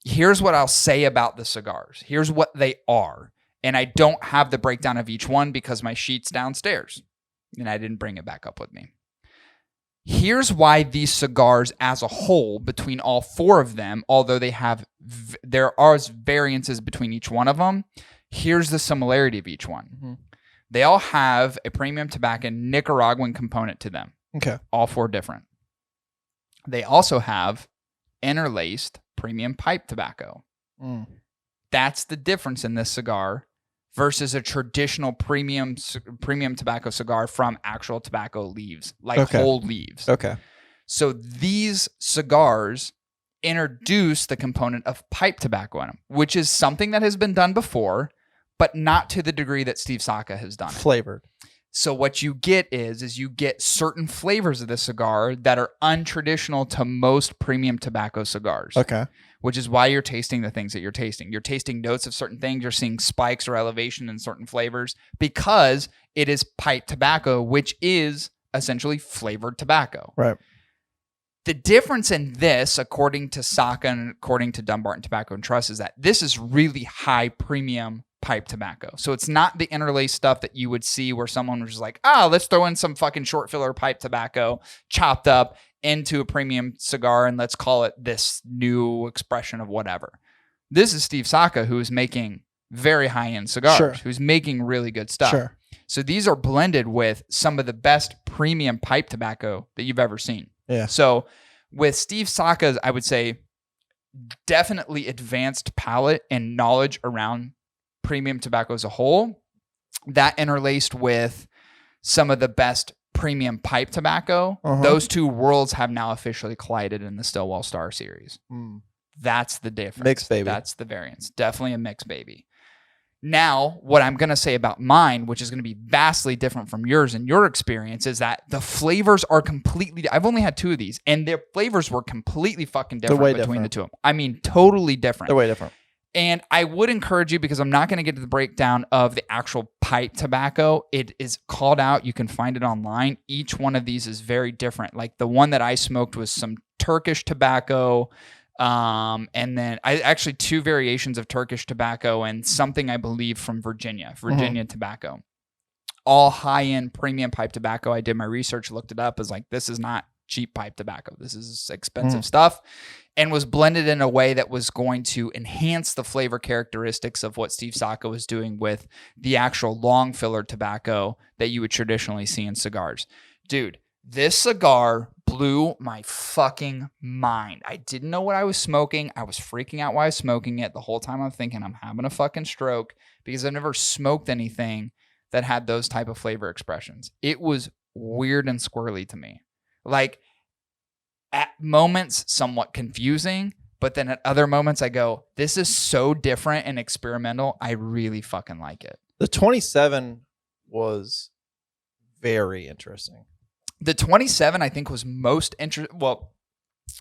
Here's what I'll say about the cigars. Here's what they are. And I don't have the breakdown of each one because my sheet's downstairs, and I didn't bring it back up with me. Here's why these cigars as a whole, between all 4 of them, although there are variances between each one of them, here's the similarity of each one. Mm-hmm. They all have a premium tobacco Nicaraguan component to them. Okay. All 4 different. They also have interlaced premium pipe tobacco. Mm. That's the difference in this cigar versus a traditional premium tobacco cigar from actual tobacco leaves, like whole leaves. Okay. So these cigars introduce the component of pipe tobacco in them, which is something that has been done before, but not to the degree that Steve Saka has done it. Flavored. So what you get is you get certain flavors of the cigar that are untraditional to most premium tobacco cigars. Okay. Which is why you're tasting the things that you're tasting. You're tasting notes of certain things. You're seeing spikes or elevation in certain flavors because it is pipe tobacco, which is essentially flavored tobacco. Right. The difference in this, according to Saka and according to Dunbarton Tobacco Trust, is that this is really high premium pipe tobacco. So it's not the interlaced stuff that you would see where someone was just like, let's throw in some fucking short filler pipe tobacco chopped up into a premium cigar and let's call it this new expression of whatever. This is Steve Saka, who is making very high-end cigars, who's making really good stuff. Sure. So these are blended with some of the best premium pipe tobacco that you've ever seen. Yeah. So with Steve Saka's, I would say, definitely advanced palate and knowledge around premium tobacco as a whole, that interlaced with some of the best premium pipe tobacco, those 2 worlds have now officially collided in the Stillwell Star series. That's the difference. Mixed baby. That's the variance. Definitely a mixed baby. Now, what I'm going to say about mine, which is going to be vastly different from yours and your experience, is that the flavors are completely... I've only had 2 of these, and their flavors were completely fucking different between the 2 of them. I mean, totally different. They're way different. And I would encourage you, because I'm not going to get to the breakdown of the actual pipe tobacco. It is called out. You can find it online. Each one of these is very different. Like the one that I smoked was some Turkish tobacco. And then I actually 2 variations of Turkish tobacco and something I believe from Virginia tobacco. All high-end premium pipe tobacco. I did my research, looked it up. I was like, this is not cheap pipe tobacco. This is expensive stuff, and was blended in a way that was going to enhance the flavor characteristics of what Steve Saka was doing with the actual long filler tobacco that you would traditionally see in cigars. Dude, this cigar blew my fucking mind. I didn't know what I was smoking. I was freaking out while I was smoking it. The whole time I'm thinking I'm having a fucking stroke because I've never smoked anything that had those type of flavor expressions. It was weird and squirrely to me. Like, at moments, somewhat confusing, but then at other moments, I go, this is so different and experimental. I really fucking like it. The 27 was very interesting. The 27, I think, was most interesting. Well,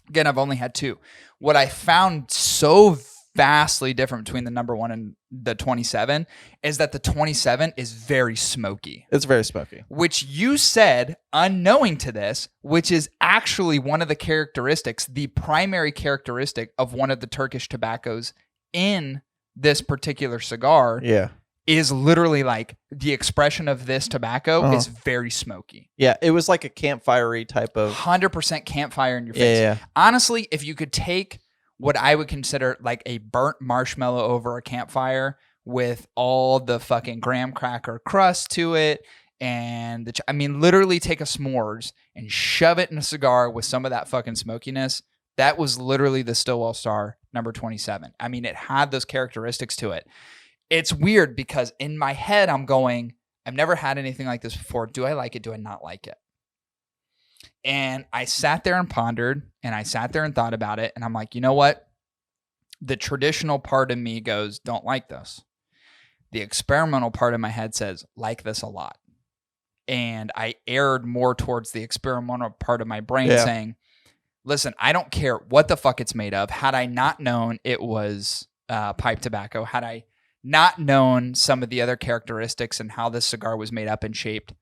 again, I've only had 2. What I found so vastly different between the number 1 and the 27 is that the 27 is very smoky. It's very smoky. Which you said, unknowing to this, which is actually one of the characteristics, the primary characteristic of one of the Turkish tobaccos in this particular cigar. Yeah. Is literally like the expression of this tobacco is very smoky. Yeah, it was like a campfire-y type of... 100% campfire in your face. Yeah. Honestly, if you could take what I would consider like a burnt marshmallow over a campfire with all the fucking graham cracker crust to it, and literally take a s'mores and shove it in a cigar with some of that fucking smokiness. That was literally the Stillwell Star number 27. I mean, it had those characteristics to it. It's weird because in my head, I'm going, I've never had anything like this before. Do I like it? Do I not like it? And I sat there and pondered, and I sat there and thought about it. And I'm like, you know what? The traditional part of me goes, don't like this. The experimental part of my head says, like this a lot. And I erred more towards the experimental part of my brain saying, listen, I don't care what the fuck it's made of. Had I not known it was pipe tobacco, had I not known some of the other characteristics and how this cigar was made up and shaped,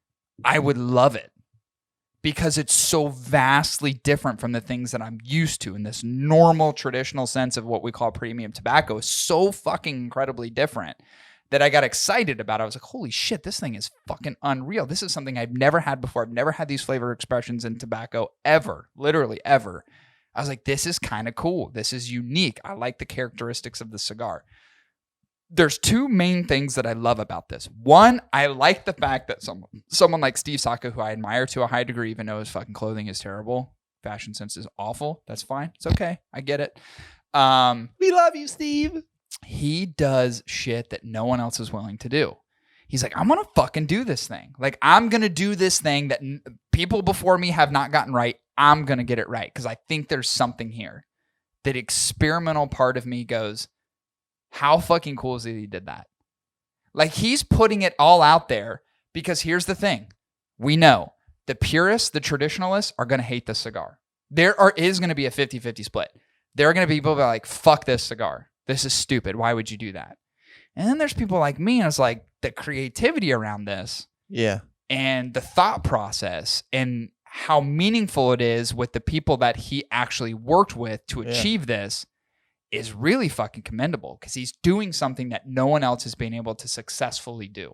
I would love it because it's so vastly different from the things that I'm used to in this normal traditional sense of what we call premium tobacco is so fucking incredibly different that I got excited about. I was like, holy shit, this thing is fucking unreal. This is something I've never had before. I've never had these flavor expressions in tobacco ever, literally ever. I was like, this is kind of cool. This is unique. I like the characteristics of the cigar. There's two main things that I love about this. One, I like the fact that someone like Steve Saka, who I admire to a high degree, even though his fucking clothing is terrible, fashion sense is awful. That's fine. It's okay. I get it. We love you, Steve. He does shit that no one else is willing to do. He's like, I'm going to fucking do this thing. Like, I'm going to do this thing that people before me have not gotten right. I'm going to get it right because I think there's something here. That experimental part of me goes, how fucking cool is it he did that? Like, he's putting it all out there because here's the thing. We know the purists, the traditionalists are going to hate this cigar. Is going to be a 50-50 split. There are going to be people that are like, fuck this cigar. This is stupid. Why would you do that? And then there's people like me, and it's like the creativity around this. Yeah. And the thought process and how meaningful it is with the people that he actually worked with to achieve this is really fucking commendable because he's doing something that no one else has been able to successfully do.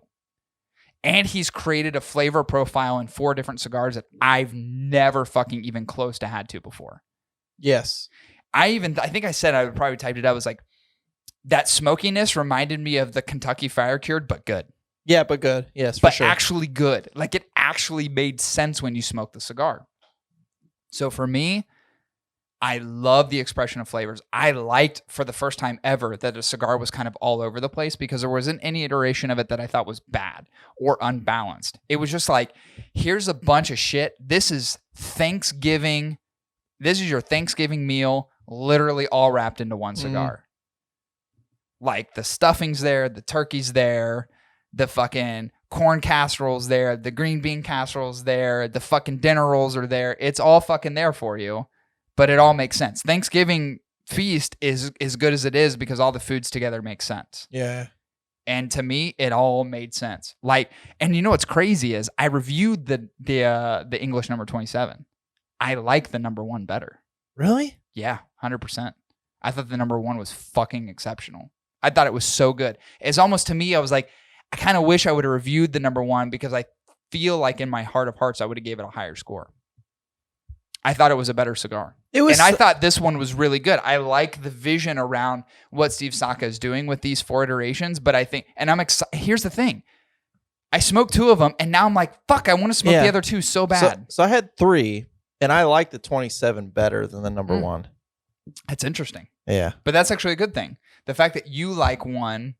And he's created a flavor profile in 4 different cigars that I've never fucking even close to had to before. Yes. I think I said, I probably typed it out, I was like, that smokiness reminded me of the Kentucky Fire Cured, but good. Yeah, but good. Yes, for but sure. Actually good. Like, it actually made sense when you smoke the cigar. So for me, I love the expression of flavors. I liked for the first time ever that a cigar was kind of all over the place because there wasn't any iteration of it that I thought was bad or unbalanced. It was just like, here's a bunch of shit. This is Thanksgiving. This is your Thanksgiving meal, literally all wrapped into one cigar. Like, the stuffing's there, the turkey's there, the fucking corn casserole's there, the green bean casserole's there, the fucking dinner rolls are there. It's all fucking there for you, but it all makes sense. Thanksgiving feast is as good as it is because all the foods together make sense. Yeah. And to me, it all made sense. Like, and you know what's crazy is I reviewed the English number 27. I like the number 1 better. Really? Yeah, 100%. I thought the number 1 was fucking exceptional. I thought it was so good. It's almost, to me, I was like, I kind of wish I would have reviewed the number 1 because I feel like in my heart of hearts, I would have gave it a higher score. I thought it was a better cigar. And I thought this one was really good. I like the vision around what Steve Saka is doing with these 4 iterations, but I think, and I'm excited. Here's the thing. I smoked 2 of them, and now I'm like, fuck, I want to smoke the other 2 so bad. So I had 3, and I like the 27 better than the number 1. That's interesting. Yeah. But that's actually a good thing. The fact that you like one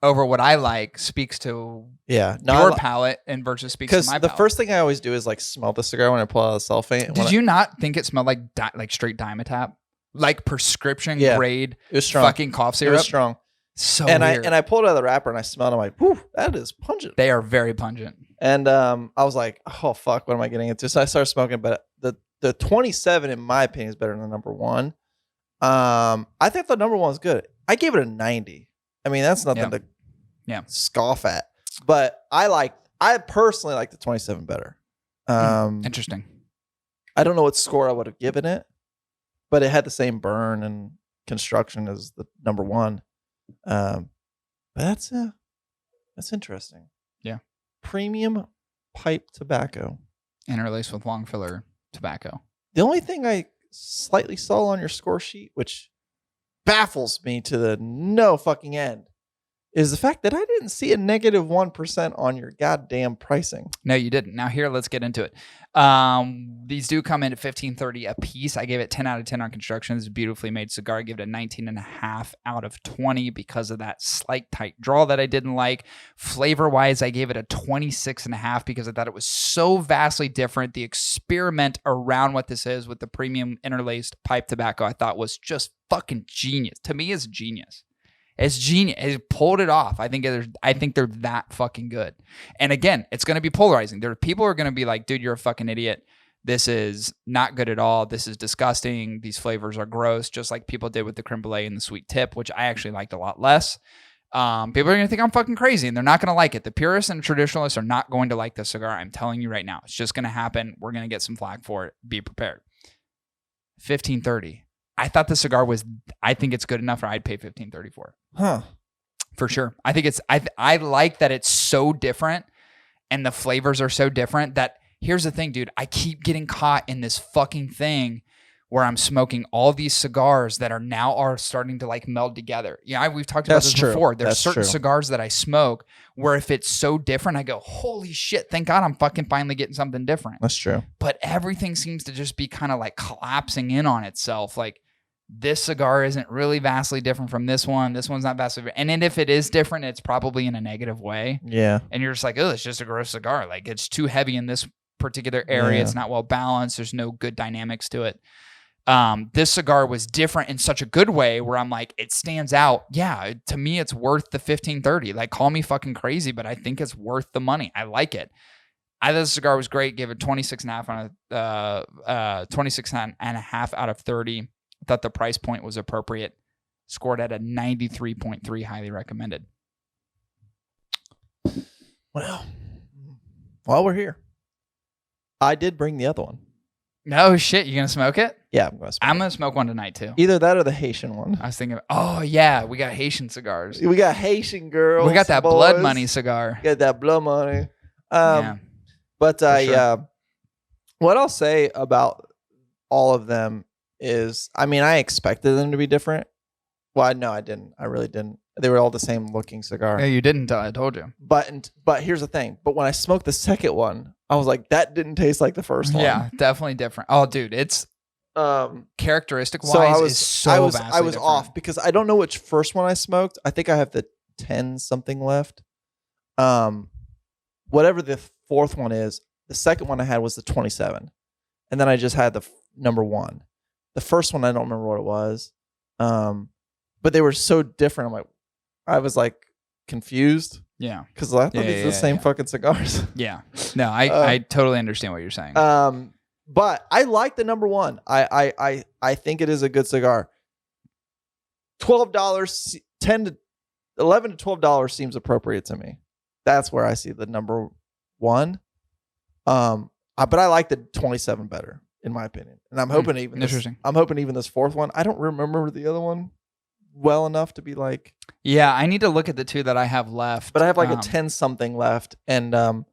over what I like speaks to your palate and versus speaks to my palate. Because the first thing I always do is like smell the cigar when I pull out the cellophane. Did you not think it smelled like straight Dimetapp? Like prescription grade it was strong. fucking cough syrup? It was strong. So weird. I pulled it out of the wrapper and I smelled it. I'm like, whew, that is pungent. They are very pungent. And I was like, oh, fuck, what am I getting into? So I started smoking, but the 27, in my opinion, is better than the number 1. I think the number 1 is good. I gave it a 90. I mean, that's nothing to scoff at. But I personally like the 27 better. Interesting. I don't know what score I would have given it, but it had the same burn and construction as the number 1. But that's interesting. Yeah. Premium pipe tobacco. Interlaced with long filler tobacco. The only thing I slightly saw on your score sheet, which baffles me to the no fucking end, is the fact that I didn't see a negative 1% on your goddamn pricing. No, you didn't. Now here, let's get into it. These do come in at $15.30 a piece. I gave it 10 out of 10 on construction. It's a beautifully made cigar. I gave it a 19.5 out of 20 because of that slight tight draw that I didn't like. Flavor-wise, I gave it a 26.5 because I thought it was so vastly different. The experiment around what this is with the premium interlaced pipe tobacco I thought was just fucking genius. To me, it's genius. It's genius. It pulled it off. I think they're that fucking good. And again, it's going to be polarizing. There are people who are going to be like, dude, you're a fucking idiot. This is not good at all. This is disgusting. These flavors are gross, just like people did with the creme brulee and the sweet tip, which I actually liked a lot less. People are going to think I'm fucking crazy, and they're not going to like it. The purists and traditionalists are not going to like this cigar. I'm telling you right now. It's just going to happen. We're going to get some flack for it. Be prepared. $15.30. I thought the cigar I think it's good enough, or I'd pay $15.30 for it. Huh. For sure. I think I like that it's so different and the flavors are so different that here's the thing, dude. I keep getting caught in this fucking thing where I'm smoking all these cigars that are starting to like meld together. Yeah, we've talked about this before. There's certain cigars that I smoke where if it's so different, I go, holy shit, thank God I'm fucking finally getting something different. That's true. But everything seems to just be kind of like collapsing in on itself. Like this cigar isn't really vastly different from this one. This one's not vastly different. And then if it is different, it's probably in a negative way. Yeah. And you're just like, oh, it's just a gross cigar. Like it's too heavy in this particular area. Yeah. It's not well balanced. There's no good dynamics to it. This cigar was different in such a good way where I'm like, it stands out. Yeah, to me, it's worth the $15.30. Like, call me fucking crazy, but I think it's worth the money. I like it. I thought the cigar was great. Gave it 26.5 out of 30. Thought the price point was appropriate. Scored at a 93.3, highly recommended. Well, while we're here, I did bring the other one. No shit, you gonna smoke it? Yeah, I'm gonna smoke one tonight too. Either that or the Haitian one. I was thinking, oh yeah, we got Haitian cigars. We got Haitian girls. We got that boys. blood money cigar. Got that blood money. Yeah, but sure. What I'll say about all of them is, I mean, I expected them to be different. Well, no, I didn't. I really didn't. They were all the same looking cigar. Yeah, you didn't. I told you. But here's the thing. But when I smoked the second one, I was like, that didn't taste like the first one. Yeah, definitely different. Oh, dude, it's characteristic wise. I was different. off because I don't know which first one I smoked. I think I have the 10 something left. Whatever the fourth one is, the second one I had was the 27, and then I just had the number one. The first one I don't remember what it was, but they were so different. I was like confused. Yeah, because I thought these were the same fucking cigars. Yeah, no, I totally understand what you're saying. But I like the number one. I think it is a good cigar. $12, $11 to $12 seems appropriate to me. That's where I see the number one. But I like the 27 better, in my opinion. And I'm hoping even this fourth one. I don't remember the other one well enough to be like. Yeah, I need to look at the two that I have left. But I have like a 10 something left, and I'm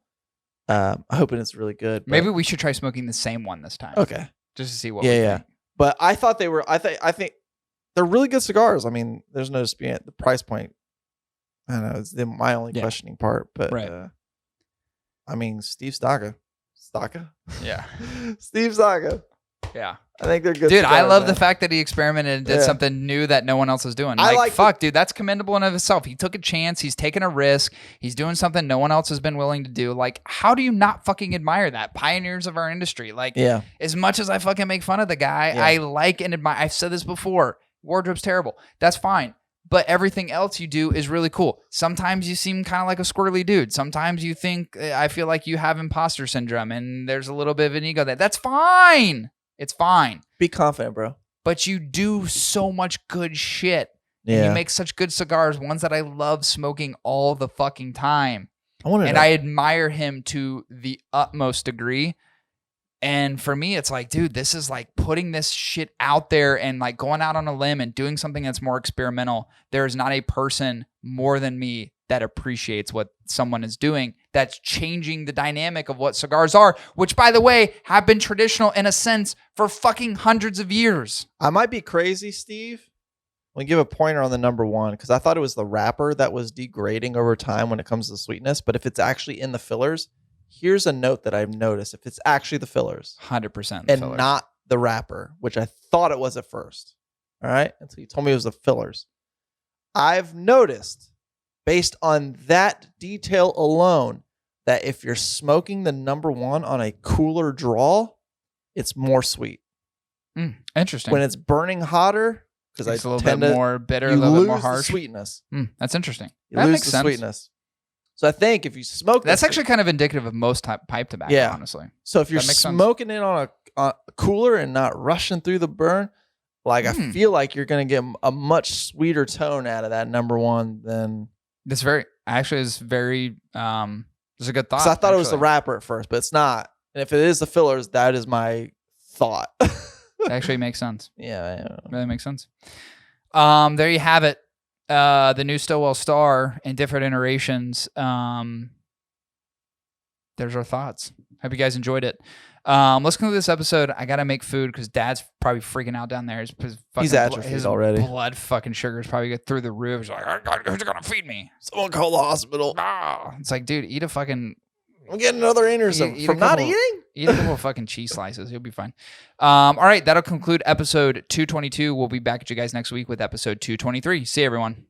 hoping it's really good. Maybe we should try smoking the same one this time. Okay, just to see what. We think. But I thought they were. I think they're really good cigars. I mean, there's no dispute at the price point. I don't know. It's my only questioning part, but I mean, Steve Staka. Yeah, Steve Staka. Yeah, I think they're good. Dude, cigars, I love man. the fact that he experimented and did something new that no one else is doing. Dude, that's commendable in of itself. He took a chance. He's taken a risk. He's doing something no one else has been willing to do. Like, how do you not fucking admire that? Pioneers of our industry. Like, as much as I fucking make fun of the guy, I like and admire. I've said this before. Wardrobe's terrible. That's fine. But everything else you do is really cool. Sometimes you seem kind of like a squirrely dude. Sometimes you think, I feel like you have imposter syndrome and there's a little bit of an ego there. That's fine. It's fine. Be confident, bro. But you do so much good shit. Yeah. And you make such good cigars, ones that I love smoking all the fucking time. I admire him to the utmost degree. And for me, it's like, dude, this is like putting this shit out there and like going out on a limb and doing something that's more experimental. There is not a person more than me that appreciates what someone is doing that's changing the dynamic of what cigars are, which, by the way, have been traditional in a sense for fucking hundreds of years. I might be crazy, Steve. Let me give a pointer on the number one, because I thought it was the wrapper that was degrading over time when it comes to sweetness. But if it's actually in the fillers, here's a note that I've noticed. If it's actually the fillers, 100% and fillers, not the wrapper, which I thought it was at first. All right. Until you told me it was the fillers. I've noticed, based on that detail alone, that if you're smoking the number one on a cooler draw, it's more sweet. Interesting. When it's burning hotter, because It's I a little tend bit to more bitter, a you little bit lose more the harsh. sweetness. That's interesting. You That lose makes the sense. sweetness. So I think if you smoke That's this actually kind of indicative of most pipe tobacco, Yeah. honestly. So if you're That makes sense. smoking it on a cooler and not rushing through the burn, like I feel like you're going to get a much sweeter tone out of that number one than. This is very. There's a good thought. So I thought it was the actually. wrapper at first, but it's not. And if it is the fillers, that is my thought. That actually makes sense. Yeah. Really makes sense. There you have it. The new Stillwell Star in different iterations. There's our thoughts. Hope you guys enjoyed it. Let's conclude this episode. I gotta make food because Dad's probably freaking out down there. He's atrophied already. Blood fucking sugars probably get through the roof. He's like, who's gonna feed me? Someone call the hospital. It's like, dude, eat a fucking. I'm getting another aneurysm from not eating. Eat a couple of fucking cheese slices. You'll be fine. All right, that'll conclude episode 222. We'll be back at you guys next week with episode 223. See you, everyone.